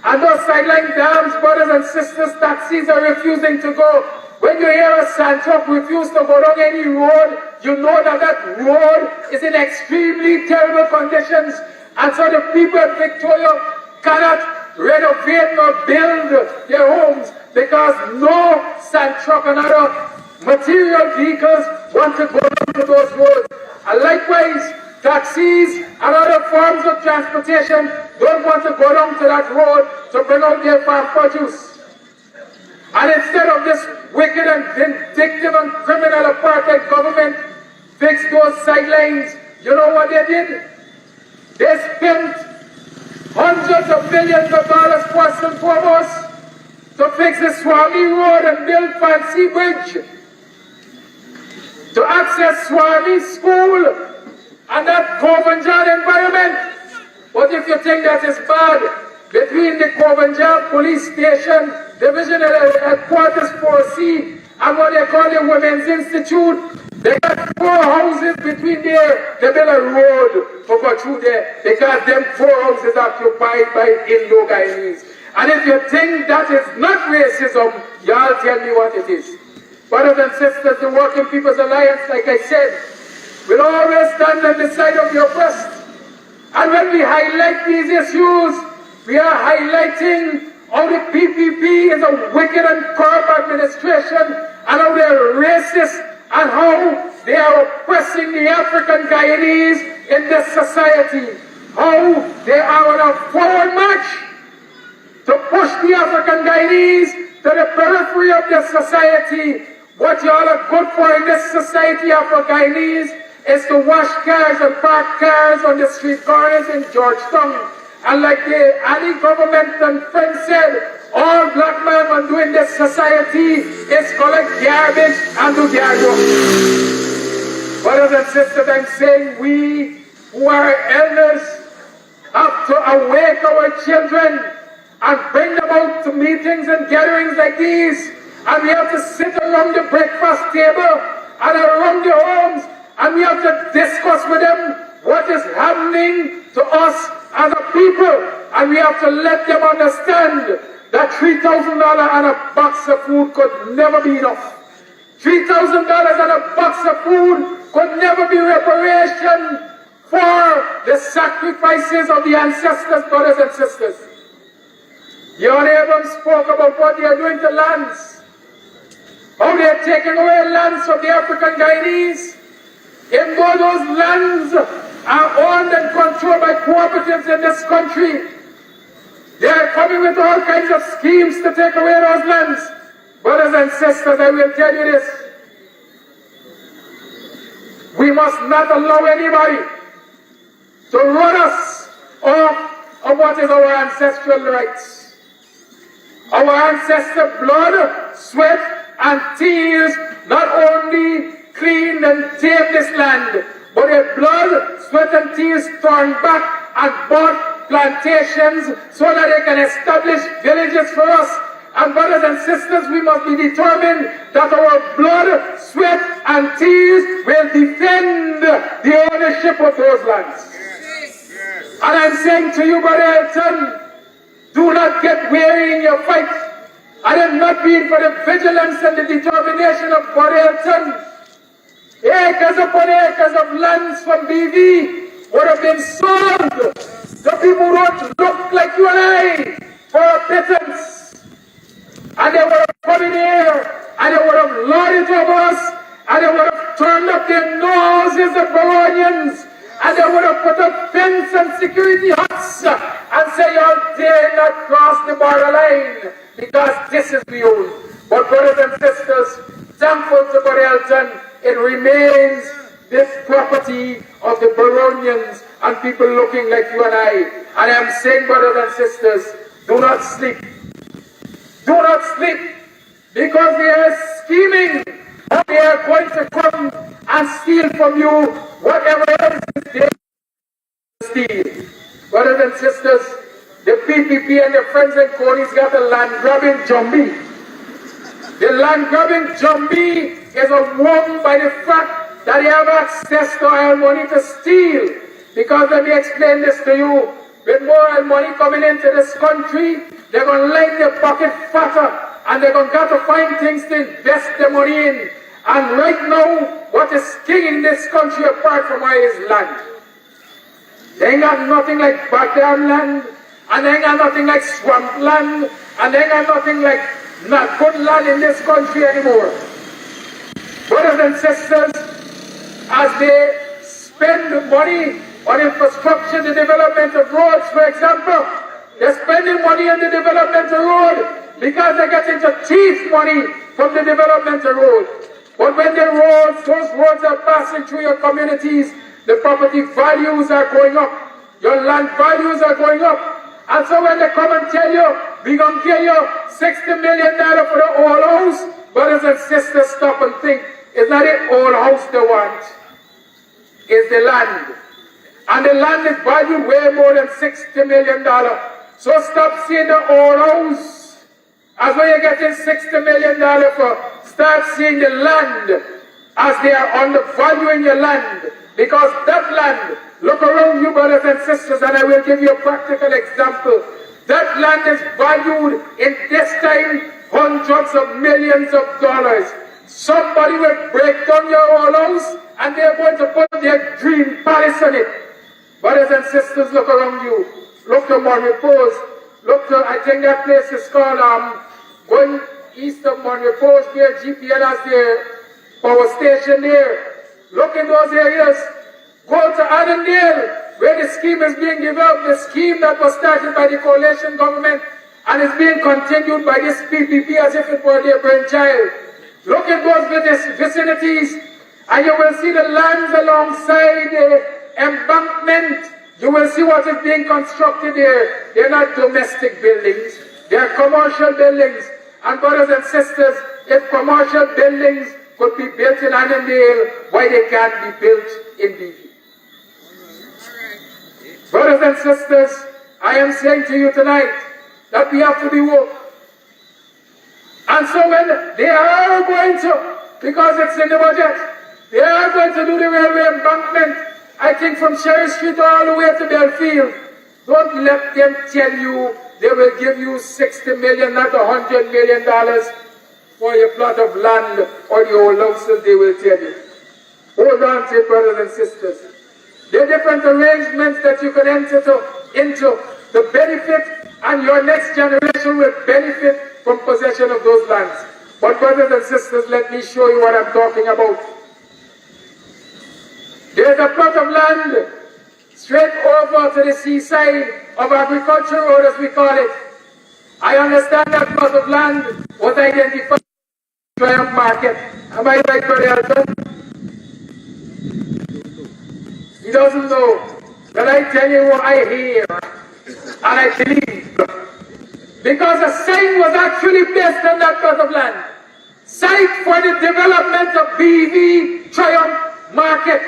And those sideline dams, brothers and sisters, taxis are refusing to go. When you hear a sand truck refuse to go down any road, you know that that road is in extremely terrible conditions. And so the people of Victoria cannot renovate nor build their homes because no sand truck and other material vehicles want to go down to those roads. And likewise, taxis and other forms of transportation don't want to go down to that road to bring out their farm produce. And instead of this wicked and vindictive and criminal apartheid government fix those sidelines, you know what they did? They spent hundreds of millions of dollars first and foremost to fix the Swami Road and build Fancy Bridge to access Swami School and that Covanjan environment. But if you think that is bad, between the Covanjan police station, divisional headquarters 4C, and what they call the Women's Institute, they got 4 houses between there. They built a road to go through there because them 4 houses are occupied by Indo-Guyanese. And if you think that is not racism, y'all tell me what it is. Brothers and sisters, the Working People's Alliance, like I said, will always stand on the side of the oppressed. And when we highlight these issues, we are highlighting how the PPP is a wicked and corrupt administration, and how they're racist, and how they are oppressing the African Guyanese in this society. How they are on a forward march to push the African Guyanese to the periphery of this society. What y'all are good for in this society, Afro-Guyanese, is to wash cars and park cars on the street corners in Georgetown. And like the Ali government and friends said, all black men are doing this society is collect garbage and do garbage. Brothers and sisters, I'm saying we who are elders have to awake our children and bring them out to meetings and gatherings like these. And we have to sit around the breakfast table and around the homes, and we have to discuss with them what is happening to us as a people. And we have to let them understand that $3,000 and a box of food could never be enough. $3,000 and a box of food could never be reparation for the sacrifices of the ancestors, brothers and sisters. Your neighbors spoke about what they are doing to lands, how they are taking away lands from the African Guyanese. Even though those lands are owned and controlled by cooperatives in this country, they are coming with all kinds of schemes to take away those lands. Brothers and sisters, I will tell you this. We must not allow anybody to run us off of what is our ancestral rights. Our ancestral blood, sweat, and tears not only cleaned and tamed this land, but their blood, sweat, and tears turned back and bought plantations so that they can establish villages for us. And brothers and sisters, we must be determined that our blood, sweat, and tears will defend the ownership of those lands. And I'm saying to you, Brother Elton, do not get weary in your fight. I am not being for the vigilance and the determination of Brother Elton. Acres upon acres of lands from BV would have been sold to people who don't look like you and I for a pittance. And they would have come in here, and they would have lorded over us, and they would have turned up their noses at Baronians, and they would have put up fence and security huts, and say, you dare not cross the borderline, because this is the own. But brothers and sisters, thankful to Brother Elton, it remains this property of the Baronians and people looking like you and I. And I'm saying, brothers and sisters, do not sleep. Do not sleep, because they are scheming and they are going to come and steal from you whatever else is there to steal. Brothers and sisters, the PPP and the Friends and Cronies got a land grabbing jumbie. The land grabbing jumbie is a won by the fact that they have access to oil money to steal. Because let me explain this to you. With more oil money coming into this country, they're going to line their pocket fatter, and they're going to got to find things to invest their money in. And right now, what is king in this country apart from oil is land. They ain't got nothing like backyard land, and they ain't got nothing like swamp land, and they ain't got nothing like not good land in this country anymore. Brothers and sisters, as they spend money on infrastructure, the development of roads, for example, they're spending money on the development of road because they're getting to thief money from the development of road. But when the roads, those roads are passing through your communities, the property values are going up. Your land values are going up. And so when they come and tell you, we're going to give you $60 million for the old house, brothers and sisters, stop and think. It's not the old house they want. It's the land. And the land is valued way more than $60 million. So stop seeing the old house as when you're getting $60 million for. Start seeing the land as they are undervaluing your land. Because that land, look around you, brothers and sisters, and I will give you a practical example. That land is valued in this time hundreds of millions of dollars. Somebody will break down your old house and they're going to put their dream palace on it. Brothers and sisters, look around you. Look to Monrepose. Look to, I think that place is called, going east of Monrepose, where GPN has their power station there. Look in those areas. Go to Annandale, where the scheme is being developed, the scheme that was started by the coalition government and is being continued by this PPP as if it were their brainchild. Look at those vicinities And you will see the lands alongside the embankment. You will see what is being constructed here. They're not domestic buildings. They're commercial buildings. And brothers and sisters, if commercial buildings could be built in Annandale, why they can't be built in BV? Brothers and sisters, I am saying to you tonight that we have to be woke. And so when they are going to, because it's in the budget, they are going to do the railway embankment, I think from Cherry Street all the way to Belfield. Don't let them tell you they will give you $60 million, not $100 million for your plot of land or the old houses, they will tell you. Hold on to it, brothers and sisters. There are different arrangements that you can enter into to benefit, and your next generation will benefit from possession of those lands. But brothers and sisters, let me show you what I'm talking about. There's a plot of land straight over to the seaside of Agriculture Road, as we call it. I understand that plot of land was identified as a Triumph Market. Am I right, Brother Elton? He doesn't know. But I tell you what I hear and I believe. Because a sign was actually placed on that plot of land. Site for the development of BV Triumph Market.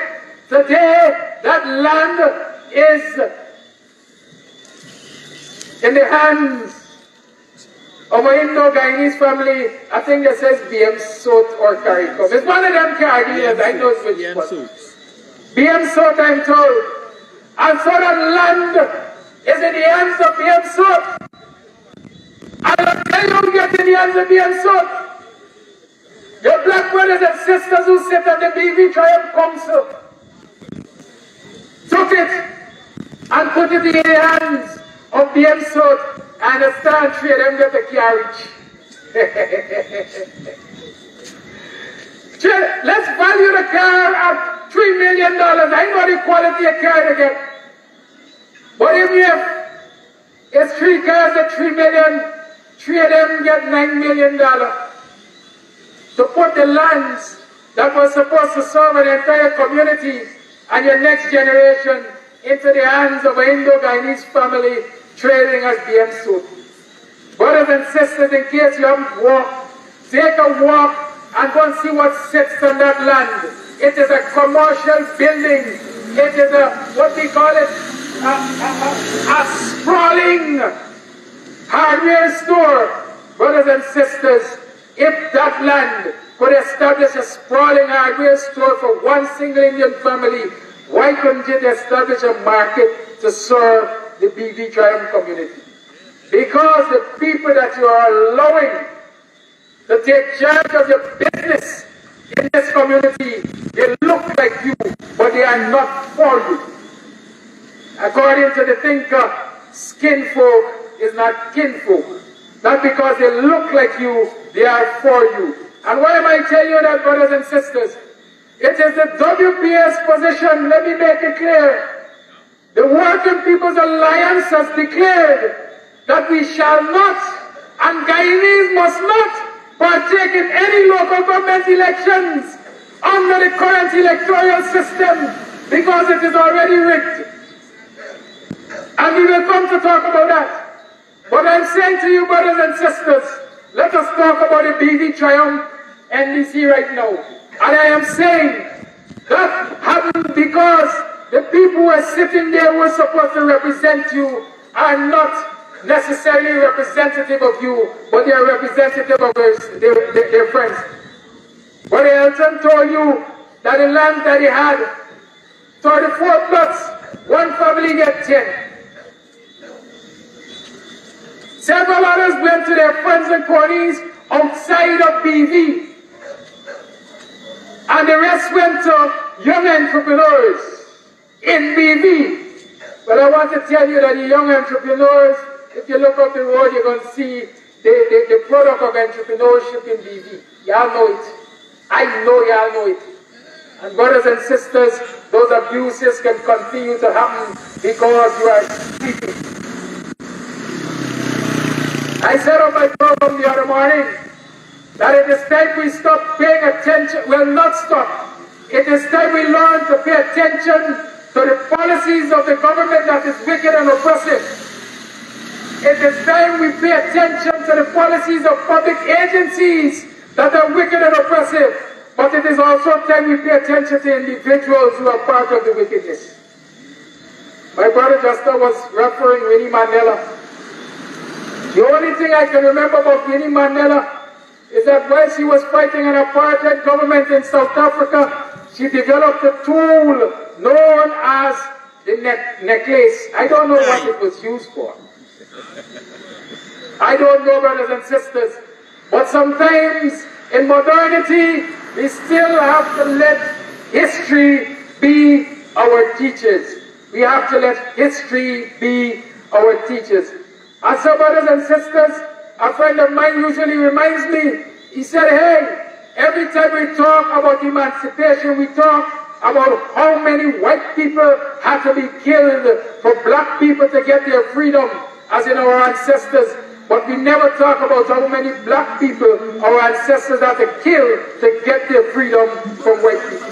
Today, that land is in the hands of an Indo-Guyanese family. I think that says BM Sot or CARICOM. It's one of them car dealers. I know it's which one. BM Sot, I'm told. And so that land is in the hands of BM Sot. And until you get in the hands of BM Sot, your black brothers and sisters who sit on the BV Triumph Council took it and put it in the hands of BM Sot and the stand trade them get the carriage. Let's value the car at $3 million. I know the quality of car they get. But if it's 3 cars at $3 million, 3 of them get $9 million. To put the lands that was supposed to serve an entire community and your next generation into the hands of an Indo-Guyanese family trading as BM Sot. Brothers and sisters, in case you haven't walked, take a walk and go and see what sits on that land. It is a commercial building. It is what we call it, a sprawling hardware store. Brothers and sisters, if that land could establish a sprawling hardware store for one single Indian family, why couldn't it establish a market to serve the BV Triumph community? Because the people that you are allowing to take charge of your business in this community, they look like you, but they are not for you. According to the thinker, skin folk is not kinfolk. Not because they look like you, they are for you. And why am I telling you that, brothers and sisters? It is the WPS position, let me make it clear. The Working People's Alliance has declared that we shall not, and Guyanese must not, partake in any local government elections under the current electoral system because it is already rigged. And we will come to talk about that. But I'm saying to you, brothers and sisters, let us talk about the BV Triumph NDC right now. And I am saying that happened because the people who are sitting there who are supposed to represent you are not necessarily representative of you, but they are representative of their friends. But Elton told you that the land that he had, 34 plots, one family get 10. Several others went to their friends and cronies outside of BV. And the rest went to young entrepreneurs in BV. But I want to tell you that the young entrepreneurs, if you look up the road, you're going to see the product of entrepreneurship in BV. Y'all know it. I know y'all know it. And brothers and sisters, those abuses can continue to happen because you are sleeping. I said on my program the other morning that it is time we stop paying attention, well not stop, It is time we learn to pay attention to the policies of the government that is wicked and oppressive. It is time we pay attention to the policies of public agencies that are wicked and oppressive. But it is also time we pay attention to individuals who are part of the wickedness. My brother Justa was referring Winnie Mandela. The only thing I can remember about Winnie Mandela is that while she was fighting an apartheid government in South Africa, she developed a tool known as the necklace. I don't know what it was used for. I don't know, brothers and sisters. But sometimes in modernity, we still have to let history be our teachers. We have to let history be our teachers. And so, brothers and sisters, a friend of mine usually reminds me, he said, hey, every time we talk about emancipation, we talk about how many white people had to be killed for black people to get their freedom, as in our ancestors. But we never talk about how many black people our ancestors had to kill to get their freedom from white people.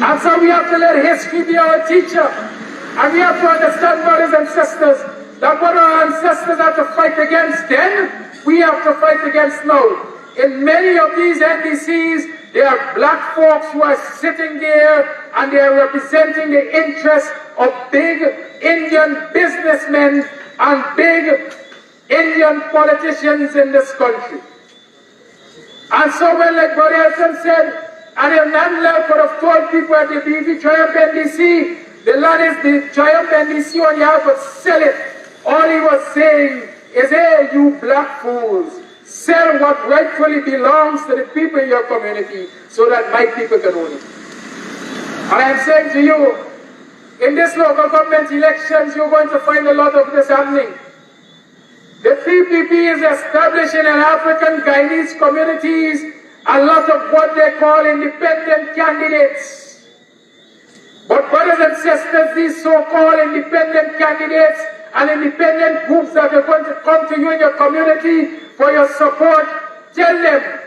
And so we have to let history be our teacher. And we have to understand, brothers and sisters, that what our ancestors had to fight against then, we have to fight against now. In many of these NDCs, there are black folks who are sitting there and they are representing the interests of big Indian businessmen and big Indian politicians in this country. And so when, like Brother Irfan said, and if Nandlal could have told people at the BV Triumph NDC, the land is the Triumph NDC on you have to sell it. All he was saying is, hey, you black fools, sell what rightfully belongs to the people in your community so that my people can own it. And I'm saying to you, in this local government elections, you're going to find a lot of this happening. The PPP is establishing in African Guyanese communities a lot of what they call independent candidates. But brothers and sisters, these so-called independent candidates and independent groups that are going to come to you in your community for your support, tell them,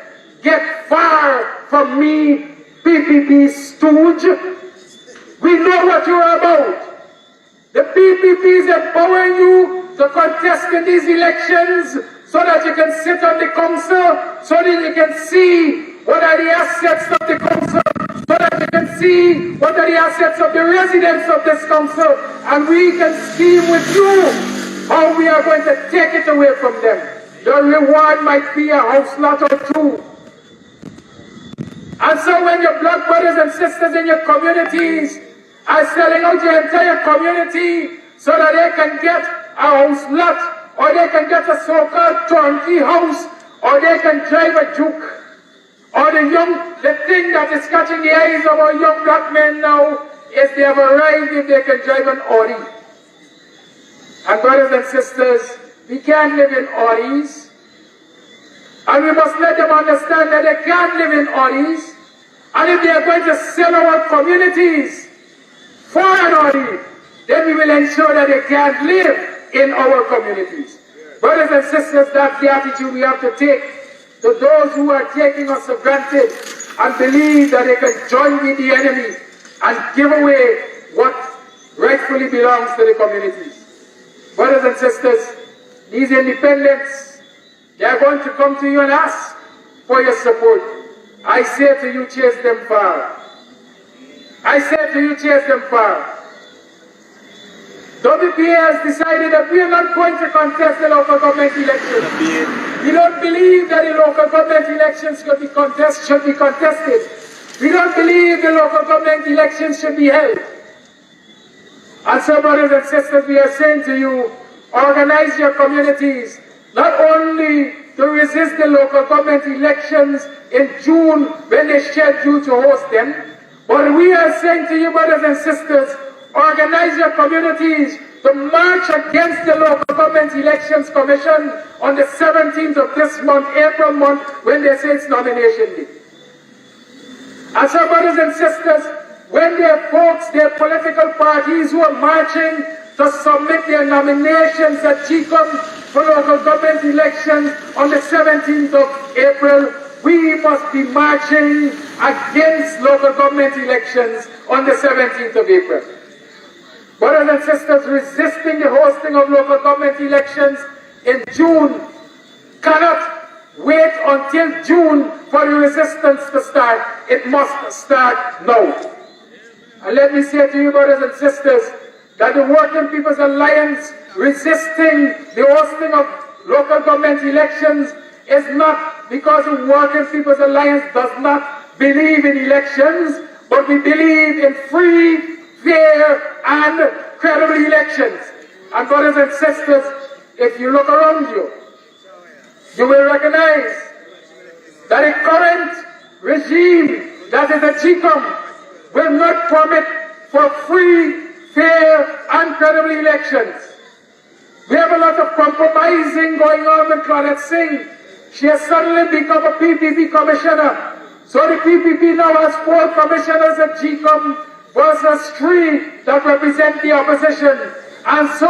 get far from me, PPP stooge. We know what you're about. The PPP is empowering you to contest in these elections so that you can sit on the council, so that you can see what are the assets of the council, so that you can see what are the assets of the residents of this council, and we can scheme with you how we are going to take it away from them. The reward might be a house lot or two. And so when your black brothers and sisters in your communities are selling out your entire community so that they can get a house lot, or they can get a so-called turnkey house, or they can drive a juke, or the thing that is catching the eyes of our young black men now is they have arrived if they can drive an Audi. And brothers and sisters, we can't live in Audis, and we must let them understand that they can't live in Audis, and if they are going to sell our communities for an Audi, then we will ensure that they can't live in our communities. Brothers and sisters, that's the attitude we have to take to those who are taking us for granted and believe that they can join with the enemy and give away what rightfully belongs to the communities. Brothers and sisters, these independents, they are going to come to you and ask for your support. I say to you, chase them far. I say to you, chase them far. WPA has decided that we are not going to contest the local government elections. We don't believe that the local government elections should be contested. We don't believe the local government elections should be held. And so, brothers and sisters, we are saying to you, organize your communities, not only to resist the local government elections in June when they schedule to host them, but we are saying to you, brothers and sisters, organize your communities to march against the Local Government Elections Commission on the 17th of this month, April month, when they say it's nomination day. And so, brothers and sisters, when there are folks, there are political parties who are marching to submit their nominations at GECOM for local government elections on the 17th of April, we must be marching against local government elections on the 17th of April. Brothers and sisters, resisting the hosting of local government elections in June cannot wait until June for the resistance to start. It must start now. And let me say to you, brothers and sisters, that the Working People's Alliance resisting the hosting of local government elections is not because the Working People's Alliance does not believe in elections, but we believe in free, fair, and credible elections. And brothers and sisters, if you look around you, you will recognize that the current regime, that is the GECOM, will not permit for free, fair, and credible elections. We have a lot of compromising going on with Claudette Singh. She has suddenly become a PPP commissioner. So the PPP now has 4 commissioners at GECOM versus 3 that represent the opposition. And so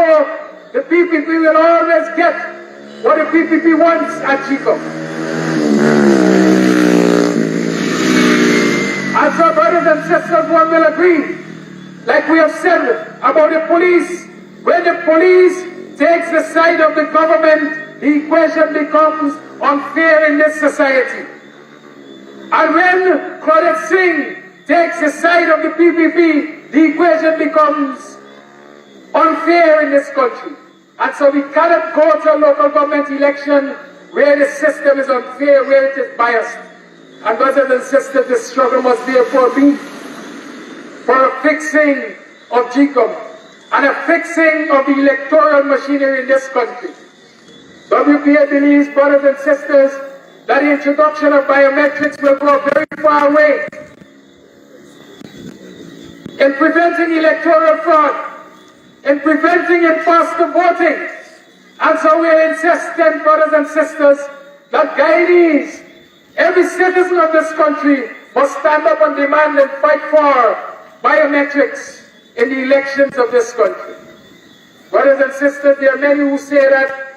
the PPP will always get what the PPP wants at GECOM. And so, brothers and sisters, one will agree, like we have said about the police, when the police takes the side of the government, the equation becomes unfair in this society. And when Claudette Singh takes the side of the PPP, the equation becomes unfair in this country. And so we cannot go to a local government election where the system is unfair, where it is biased. And brothers and sisters, the struggle must therefore be for a fixing of GECOM and a fixing of the electoral machinery in this country. WPA believes, brothers and sisters, that the introduction of biometrics will go very far away in preventing electoral fraud, in preventing imposter voting. And so we are insistent, brothers and sisters, that Guyanese, every citizen of this country, must stand up and demand and fight for biometrics in the elections of this country. Brothers and sisters, there are many who say that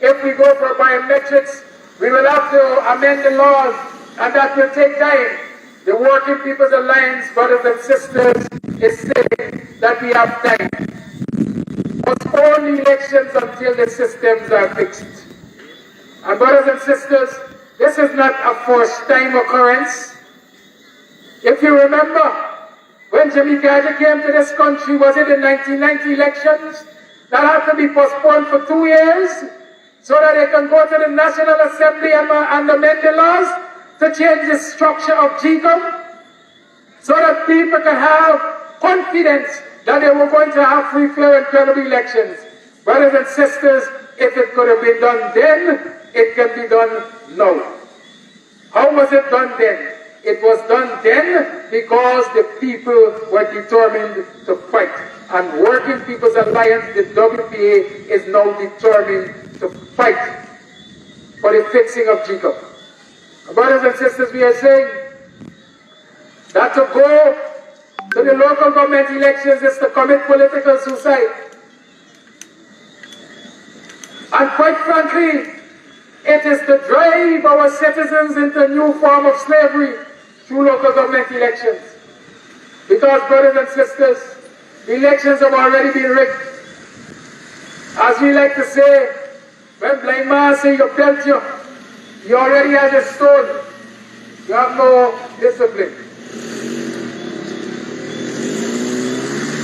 if we go for biometrics, we will have to amend the laws, and that will take time. The Working People's Alliance, brothers and sisters, is saying that we have time. Postpone the elections until the systems are fixed. And brothers and sisters, this is not a first-time occurrence. If you remember, when Jimmy Carter came to this country, was it in 1990 elections? That had to be postponed for 2 years so that they can go to the National Assembly and amend the laws to change the structure of GECOM so that people can have confidence that they were going to have free, fair, and credible elections. Brothers and sisters, if it could have been done then, it can be done now. How was it done then? It was done then because the people were determined to fight. And Working People's Alliance, the WPA, is now determined to fight for the fixing of GECOM. Brothers and sisters, we are saying that to go to the local government elections is to commit political suicide. And quite frankly, it is to drive our citizens into a new form of slavery through local government elections. Because, brothers and sisters, the elections have already been rigged. As we like to say, when blind man say you belt you already have a stone. You have no discipline.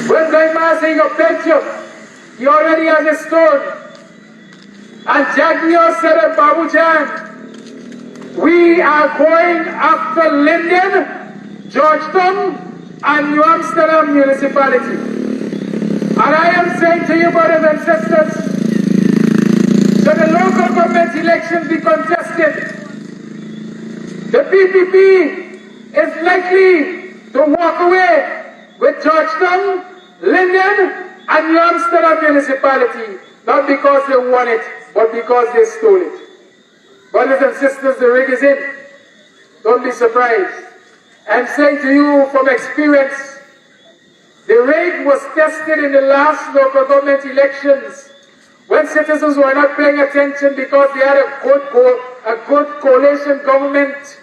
When blind man say you belt you already have a stone. And Jagmio said at Babujan, we are going after Linden, Georgetown, and New Amsterdam municipality. And I am saying to you, brothers and sisters, should the local government elections be contested, the PPP is likely to walk away with Georgetown, Linden, and New Amsterdam municipality, not because they won it, but because they stole it. Brothers and sisters, the rig is in. Don't be surprised. I'm saying to you from experience, the rig was tested in the last local government elections when citizens were not paying attention because they had a a good coalition government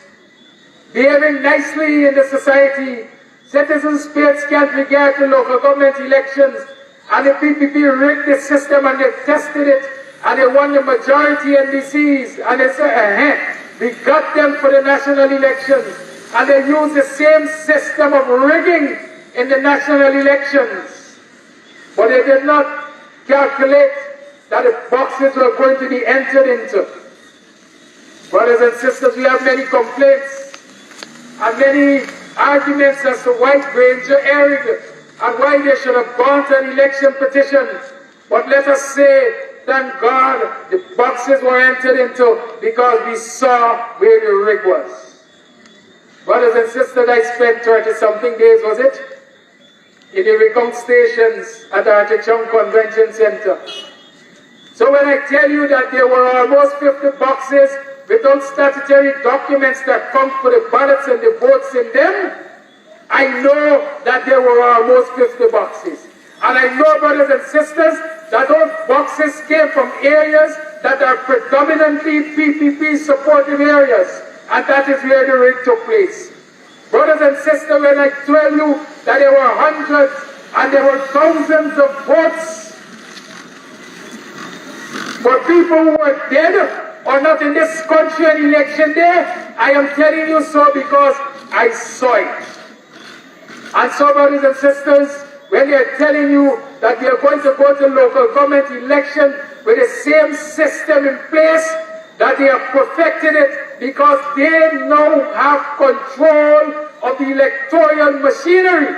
behaving nicely in the society. Citizens paid scant regard to local government elections, and the PPP rigged the system and they tested it, and they won the majority NDCs, and they said, we got them for the national elections, and they used the same system of rigging in the national elections. But they did not calculate that the boxes were going to be entered into. Brothers and sisters, we have many complaints and many arguments as to why Granger erred and why they should have gone to an election petition. But let us say, thank God the boxes were entered into because we saw where the rig was. Brothers and sisters, I spent 30-something days, was it, in the recount stations at the Artichon Convention Center. So when I tell you that there were almost 50 boxes without statutory documents that come for the ballots and the votes in them, I know that there were almost 50 boxes. And I know, brothers and sisters, that those boxes came from areas that are predominantly PPP supportive areas. And that is where the rig took place. Brothers and sisters, when I tell you that there were hundreds and there were thousands of votes for people who were dead or not in this country on election day, I am telling you so because I saw it. And so, brothers and sisters, when they are telling you that we are going to go to local government election with the same system in place, that they have perfected it because they now have control of the electoral machinery.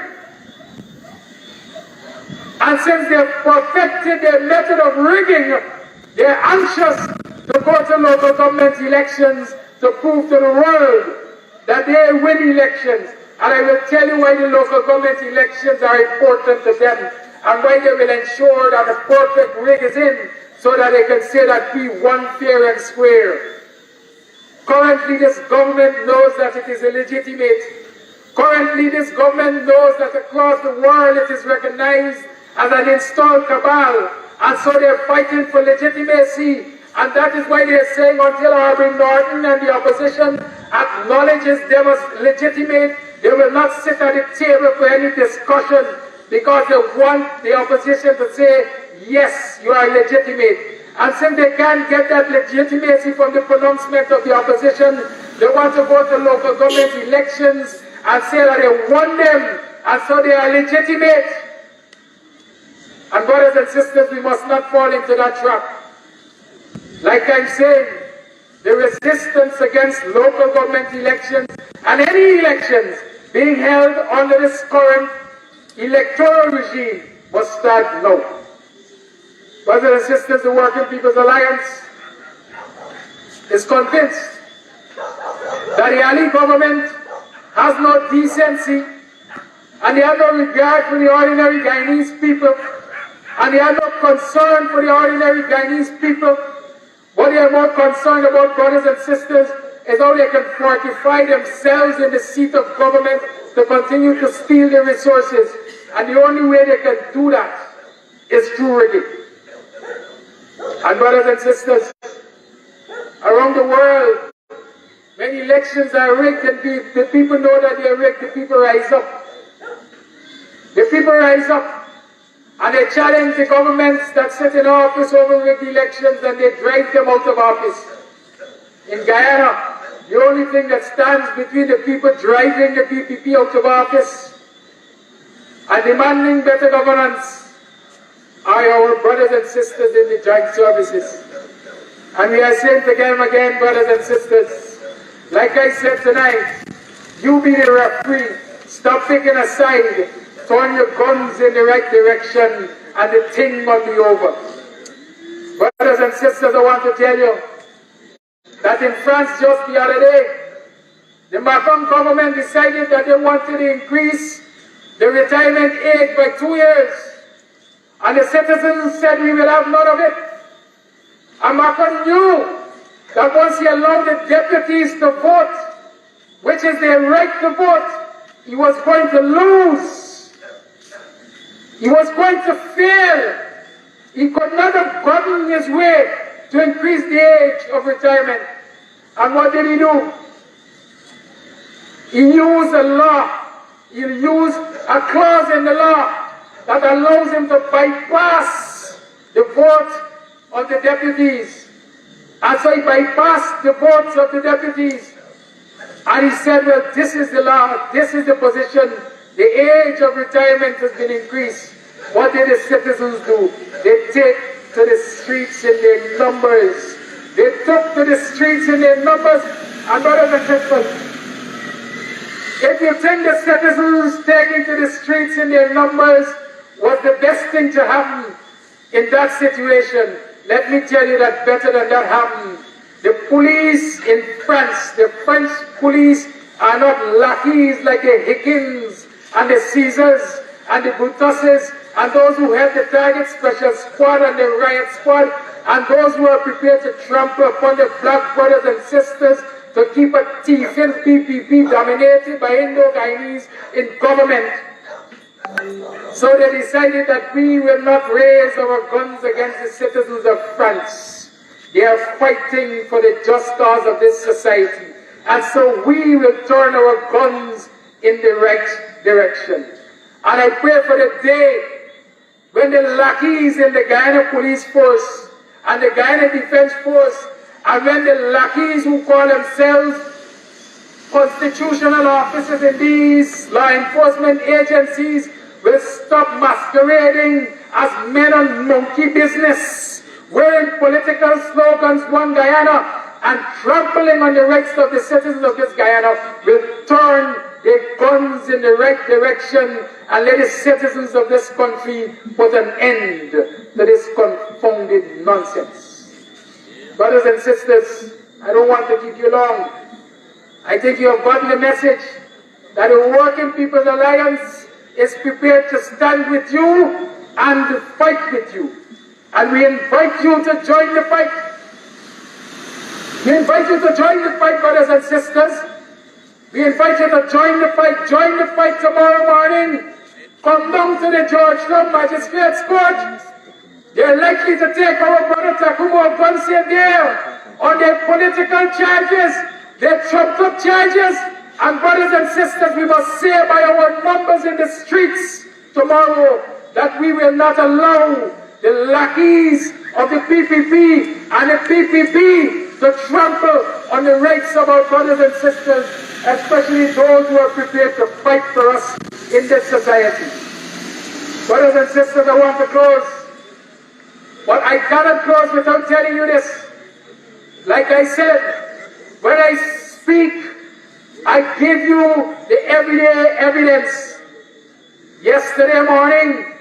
And since they have perfected their method of rigging, they are anxious to go to local government elections to prove to the world that they win elections. And I will tell you why the local government elections are important to them and why they will ensure that the perfect rig is in so that they can say that we won fair and square. Currently, this government knows that it is illegitimate. Currently, this government knows that across the world it is recognized as an installed cabal. And so they're fighting for legitimacy. And that is why they're saying until Aubrey Norton and the opposition acknowledges them as legitimate, they will not sit at the table for any discussion because they want the opposition to say, yes, you are legitimate. And since they can't get that legitimacy from the pronouncement of the opposition, they want to go to local government elections and say that they won them, and so they are legitimate. And brothers and sisters, we must not fall into that trap. Like I'm saying, the resistance against local government elections and any elections being held under this current electoral regime must start now. Brothers and sisters, the Working People's Alliance is convinced that the Ali government has no decency and they have no regard for the ordinary Guyanese people and they have no concern for the ordinary Guyanese people. What they are more concerned about, brothers and sisters, is how they can fortify themselves in the seat of government to continue to steal the resources. And the only way they can do that is through rigging. And brothers and sisters, around the world, when elections are rigged and the people know that they are rigged, the people rise up. The people rise up and they challenge the governments that sit in office over rigged elections and they drive them out of office. In Guyana, the only thing that stands between the people driving the PPP out of office and demanding better governance are our brothers and sisters in the joint services. And we are saying to them again, brothers and sisters, like I said tonight, you be the referee, stop picking a side, turn your guns in the right direction, and the thing will be over. Brothers and sisters, I want to tell you that in France just the other day, the Macron government decided that they wanted to increase the retirement age by 2 years. And the citizens said, we will have none of it. And Macron knew that once he allowed the deputies to vote, which is their right to vote, he was going to lose. He was going to fail. He could not have gotten his way to increase the age of retirement. And what did he do? He used a law. He used a clause in the law that allows him to bypass the vote of the deputies. And so he bypassed the votes of the deputies. And he said, well, this is the law, this is the position. The age of retirement has been increased. What did the citizens do? They take to the streets in their numbers. They took to the streets in their numbers. And brothers and sisters, if you think the citizens taking to the streets in their numbers was the best thing to happen in that situation, let me tell you that better than that happened. The police in France, the French police, are not lackeys like the HINDS and the Caesars and the Brutuses and those who have the Target Special Squad and the Riot Squad and those who are prepared to trample upon the black brothers and sisters to keep a thieving PPP dominated by Indo-Guyanese in government. So they decided that we will not raise our guns against the citizens of France. They are fighting for the just cause of this society. And so we will turn our guns in the right direction. And I pray for the day when the lackeys in the Guyana Police Force and the Guyana Defense Force, and when the lackeys who call themselves constitutional officers in these law enforcement agencies will stop masquerading as men on monkey business, wearing political slogans, one Guyana, and trampling on the rights of the citizens of this Guyana, will turn their guns in the right direction and let the citizens of this country put an end to this confounded nonsense. Brothers and sisters, I don't want to keep you long. I think you have gotten the message that the Working People's Alliance is prepared to stand with you and to fight with you. And we invite you to join the fight. We invite you to join the fight, brothers and sisters. We invite you to join the fight. Join the fight tomorrow morning. Come down to the Georgetown Magistrates Court. They're likely to take our brother TACUMA OGUNSEYE there on their political charges, their trumped-up charges. And brothers and sisters, we must say by our numbers in the streets tomorrow that we will not allow the lackeys of the PPP and the PPP to trample on the rights of our brothers and sisters, especially those who are prepared to fight for us in this society. Brothers and sisters, I want to close. But I cannot close without telling you this. Like I said, when I speak, I give you the everyday evidence. Yesterday morning,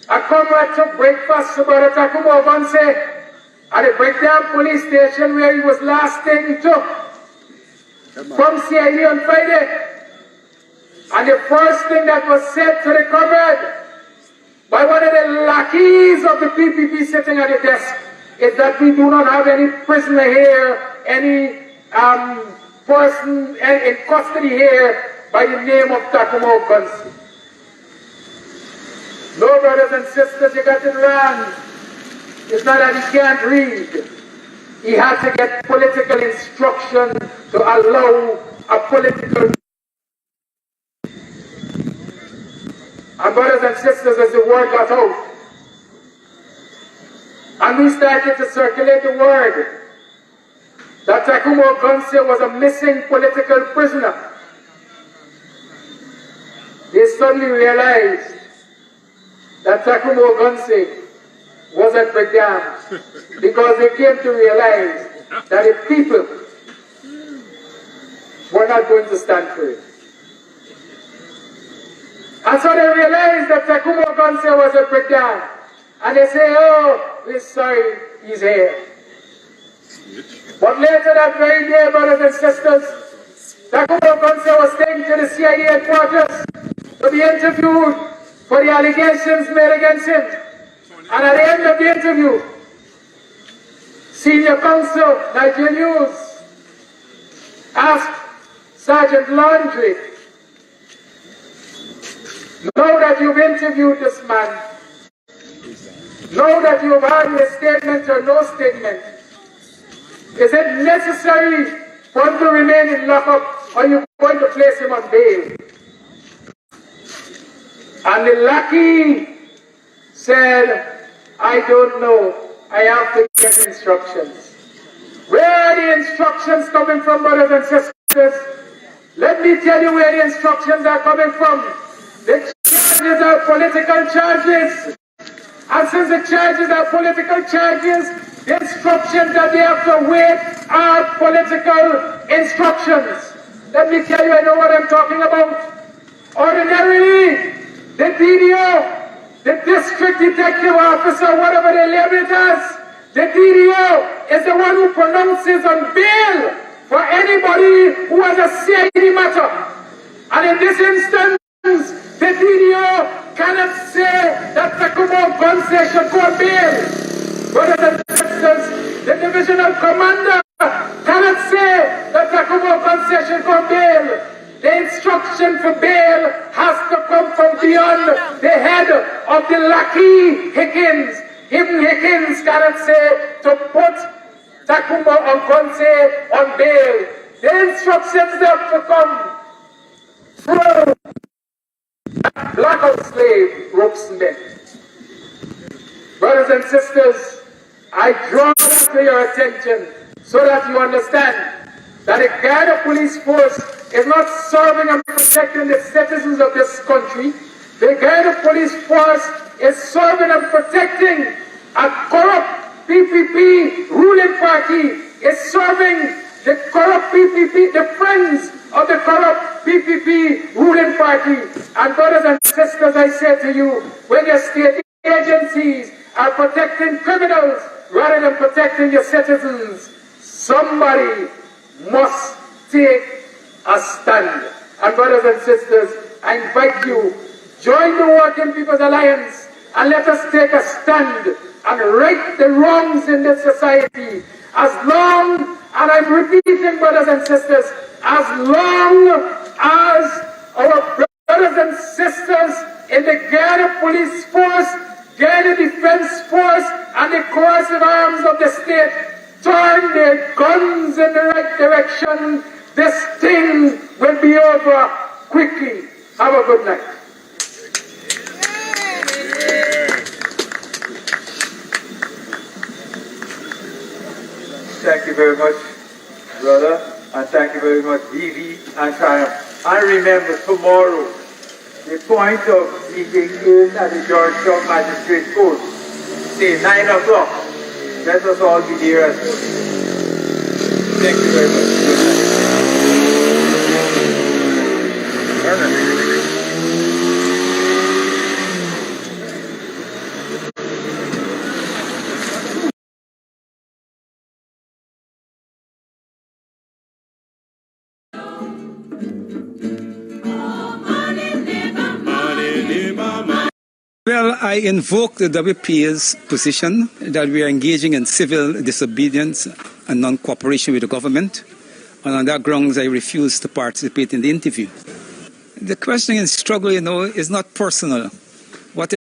a comrade took breakfast to Brother TACUMA OGUNSEYE at the Breakdown police station where he was last taken to from CID on Friday. And the first thing that was said to the comrade by one of the lackeys of the PPP sitting at the desk is that we do not have any prisoner here, any person in custody here by the name of TACUMA OGUNSEYE. No, brothers and sisters, you got it wrong. It's not that he can't read. He had to get political instruction to allow a political... And brothers and sisters, as the word got out, and we started to circulate the word that TACUMA OGUNSEYE was a missing political prisoner, they suddenly realized that TACUMA OGUNSEYE was at Breakdown because they came to realize that the people were not going to stand for it. And so they realized that TACUMA OGUNSEYE was at Breakdown. And they say, oh, we're sorry, he's here. But later that very day, brothers and sisters, TACUMA OGUNSEYE was taken to the CID headquarters to be interviewed for the allegations made against him. And at the end of the interview, Senior Counsel, Nigerian News, asked Sergeant Laundrie, now that you've interviewed this man, now that you've had a statement or no statement, Is it necessary for him to remain in lockup, or are you going to place him on bail? And the lackey said, I don't know. I have to get instructions. Where are the instructions coming from, brothers and sisters? Let me tell you where the instructions are coming from. The charges are political charges. And since the charges are political charges, the instructions that they have to wait are political instructions. Let me tell you, I know what I'm talking about. Ordinarily, the DDO, the district detective officer, whatever they label it as, the DDO is the one who pronounces on bail for anybody who has a CID matter. And in this instance, the DDO cannot say that TACUMA OGUNSEYE should go on bail. Brothers and sisters, the divisional commander cannot say that TACUMA OGUNSEYE should go on bail. The instruction for bail has to come from beyond the head of the lackey Higgins. Even Higgins cannot say to put TACUMA OGUNSEYE on bail. The instructions have to come through that blackout slave, Roxanne. Brothers and sisters, I draw that to your attention so that you understand that the Guyana police force is not serving and protecting the citizens of this country. The Guyana police force is serving and protecting a corrupt PPP ruling party, is serving the corrupt PPP, the friends of the corrupt PPP ruling party. And brothers and sisters, I say to you, when your state agencies are protecting criminals rather than protecting your citizens, somebody must take a stand. And brothers and sisters, I invite you, join the Working People's Alliance and let us take a stand and right the wrongs in this society. As long, and I'm repeating, brothers and sisters, as long as our brothers and sisters in the Guyana Police Force, Guyana Defense Force, and the coercive arms of the state turn their guns in the right direction, this thing will be over quickly. Have a good night. Thank you very much, brother, and thank you very much, Vivi and Triumph. And remember, tomorrow, the point of meeting is at the Georgetown Magistrate Court. Say 9 o'clock. Let us all be there as well. Thank you very much. Good night. Well, I invoke the WPA's position that we are engaging in civil disobedience and non-cooperation with the government, and on that grounds I refuse to participate in the interview. The question in struggle, is not personal. What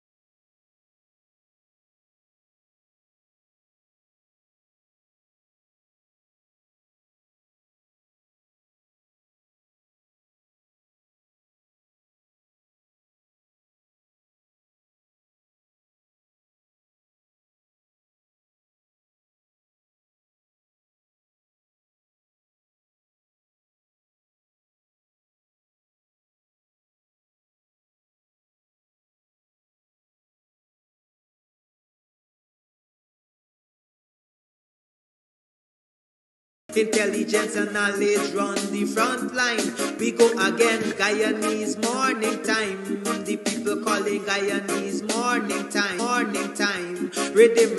Intelligence and knowledge run the front line. We go again, Guyanese morning time. The people calling Guyanese morning time. Morning time. Rhythm,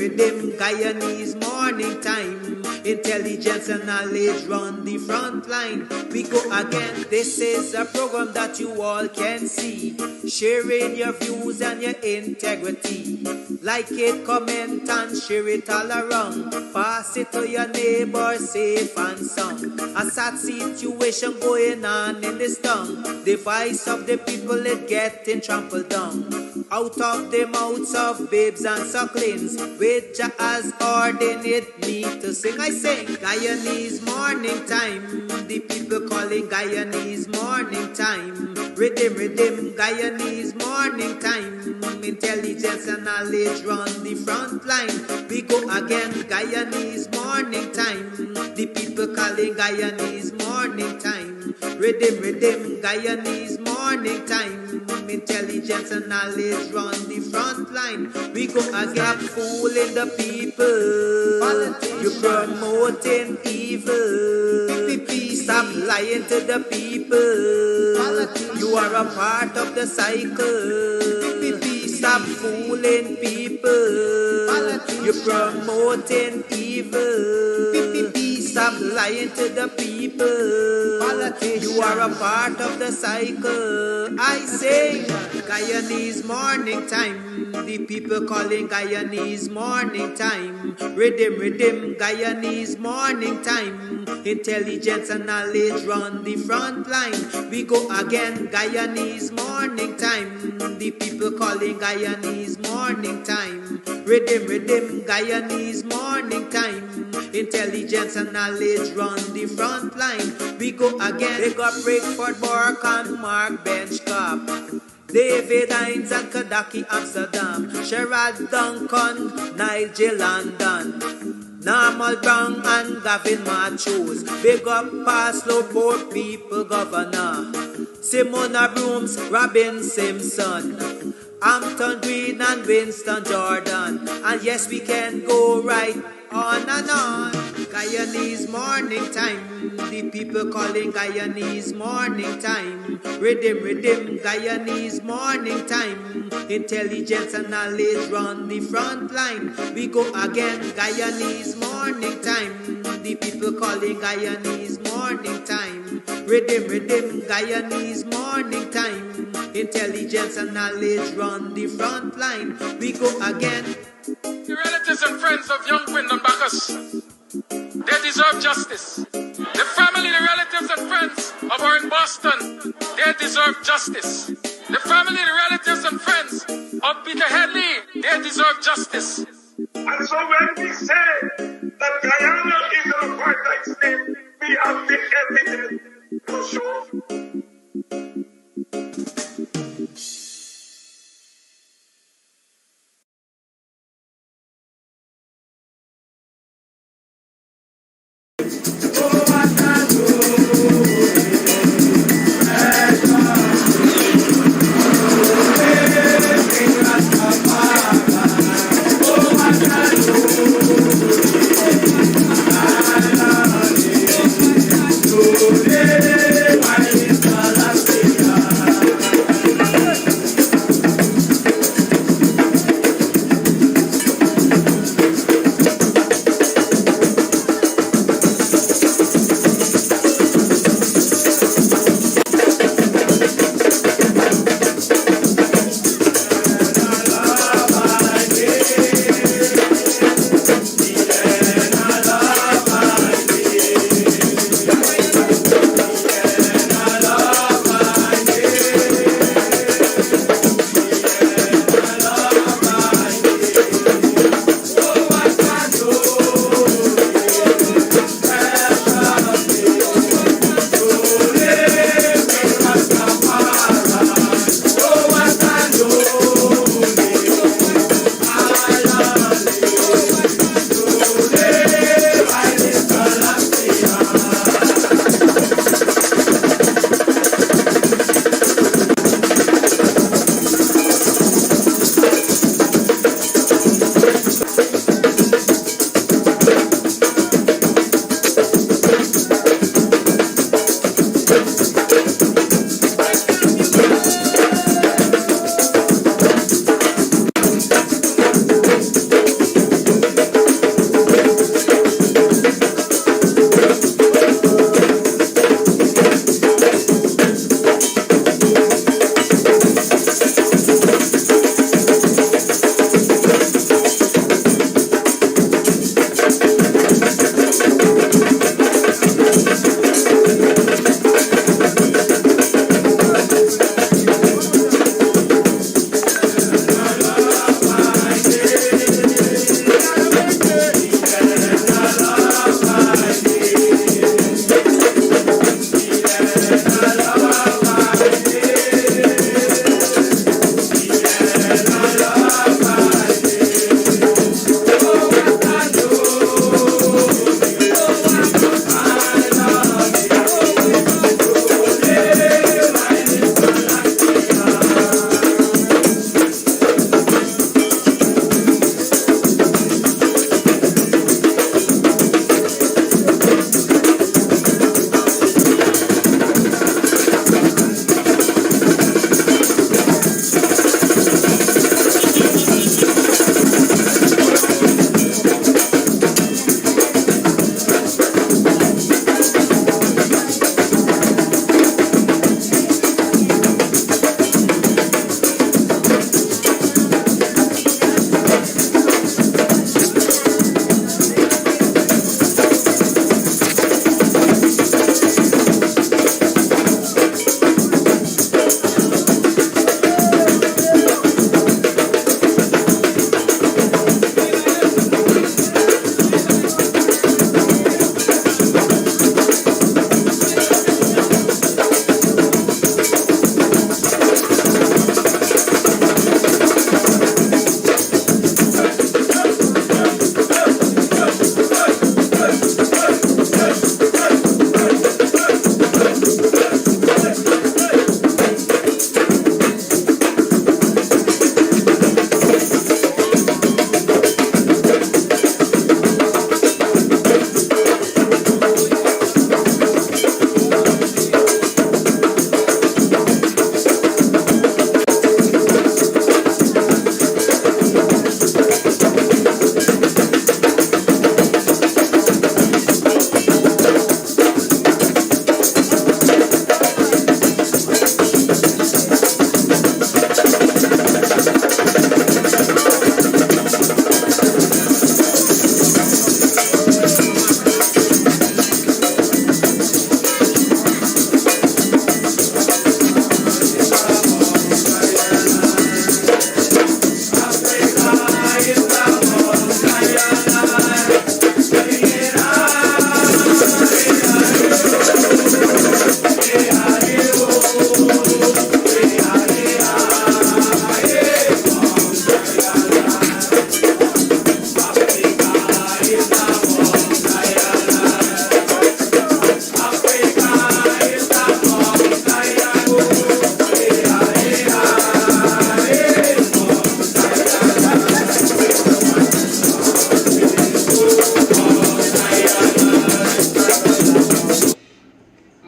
Guyanese morning time. Intelligence and knowledge run the front line. We go again. This is a program that you all can see. Sharing your views and your integrity. Like it, comment and share it all around. Pass it to your neighbor, safe and sound. A sad situation going on in this town. The voice of the people is getting trampled down. Out of the mouths of babes and sucklings, which Jah has ordained me to sing. I sing Guyanese morning time. The people calling Guyanese morning time. Rhythm, rhythm, Guyanese morning time. Intelligence and knowledge run the front line. We go again, Guyanese morning time. The people calling Guyanese morning time. Rhythm, rhythm, Guyanese morning time. Intelligence and knowledge run the front line. We go again, fooling the people. You promoting evil. Stop lying to the people. You are a part of the cycle. Stop fooling people. You're promoting evil. Stop lying to the people. You are a part of the cycle. I say Guyanese morning time. The people calling Guyanese morning time. Rhythm, rhythm, Guyanese morning time. Intelligence and knowledge run the front line. We go again, Guyanese morning time. The people calling Guyanese morning time. Rhythm, rhythm, Guyanese morning time. Intelligence and knowledge run the front line. We go again. They got Breakford, Bork and Mark Benchcop. David Hines and Kadaki Amsterdam. Sherrod Duncan, Nigel London. Normal Brown and Gavin Machos. Big up Paslow Port People Governor. Simona Brooms, Robin Simpson. Hampton Green and Winston Jordan. And yes, we can go right on and on. Guyanese morning time. The people calling Guyanese morning time. Rhythm, rhythm, Guyanese morning time. Intelligence and knowledge run the front line. We go again, Guyanese morning time. The people calling Guyanese morning time. Rhythm, rhythm, Guyanese morning time. Intelligence and knowledge run the front line. We go again. The relatives and friends of young Wyndham Bacchus, they deserve justice. The family, the relatives and friends of our in Boston, they deserve justice. The family, the relatives and friends of Peter Headley, they deserve justice. And so when we say that Guyana is an apartheid state, we have the evidence to show. Why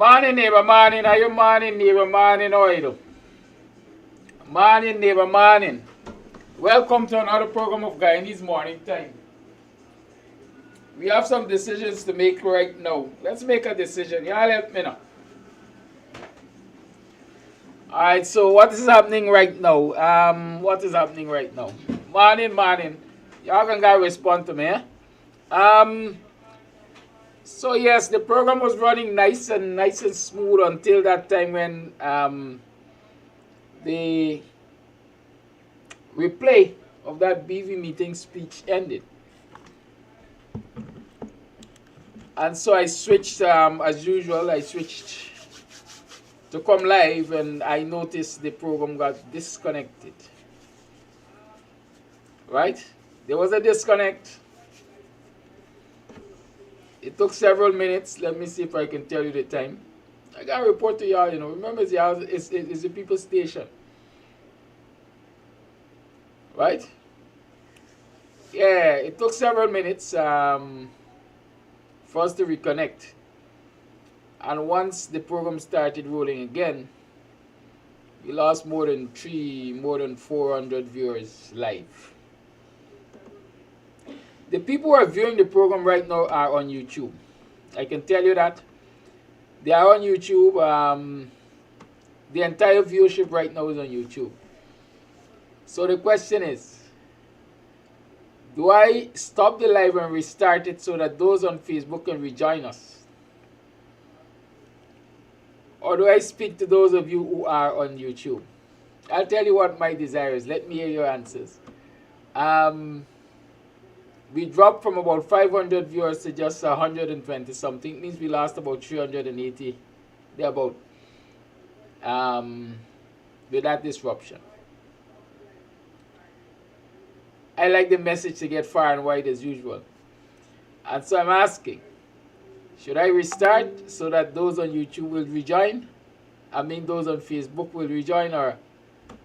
Morning, neighbor, morning. Are you morning, neighbor, morning? How are you do? Morning, neighbor, morning. Welcome to another program of Guyanese Morning Time. We have some decisions to make right now. Let's make a decision. Y'all help me now. Alright, so what is happening right now? What is happening right now? Morning, morning. Y'all can respond to me, eh? So yes, the program was running nice and smooth until that time when the replay of that BV meeting speech ended. And so I switched, as usual, I switched to come live, and I noticed the program got disconnected. Right? There was a disconnect. It took several minutes. Let me see if I can tell you the time. I got to report to y'all, you know. Remember, it's the people's station. Right? Yeah, it took several minutes for us to reconnect. And once the program started rolling again, we lost more than 400 viewers live. The people who are viewing the program right now are on YouTube. I can tell you that. They are on YouTube. The entire viewership right now is on YouTube. So the question is, do I stop the live and restart it so that those on Facebook can rejoin us? Or do I speak to those of you who are on YouTube? I'll tell you what my desire is. Let me hear your answers. We dropped from about 500 viewers to just 120 something. It means we lost about 380 thereabout with that disruption. I like the message to get far and wide as usual. And so I'm asking, should I restart so that those on YouTube will rejoin? I mean those on Facebook will rejoin, or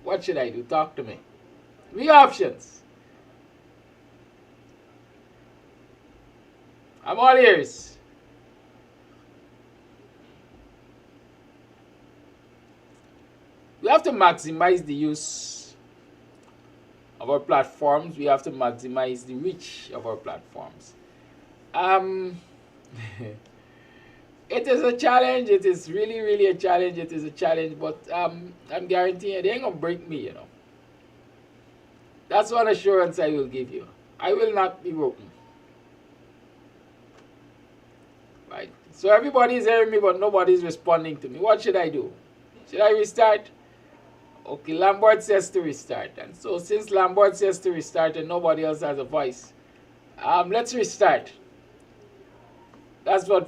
what should I do? Talk to me. 3 options. I'm all ears. We have to maximize the use of our platforms. We have to maximize the reach of our platforms. It is a challenge. It is really a challenge. It is a challenge, but I'm guaranteeing they ain't gonna break me, you know. That's one assurance I will give you. I will not be broken. Right? So everybody is hearing me, but nobody is responding to me. What should I do? Should I restart? Okay, Lambert says to restart. And so since Lambert says to restart and nobody else has a voice, let's restart. That's what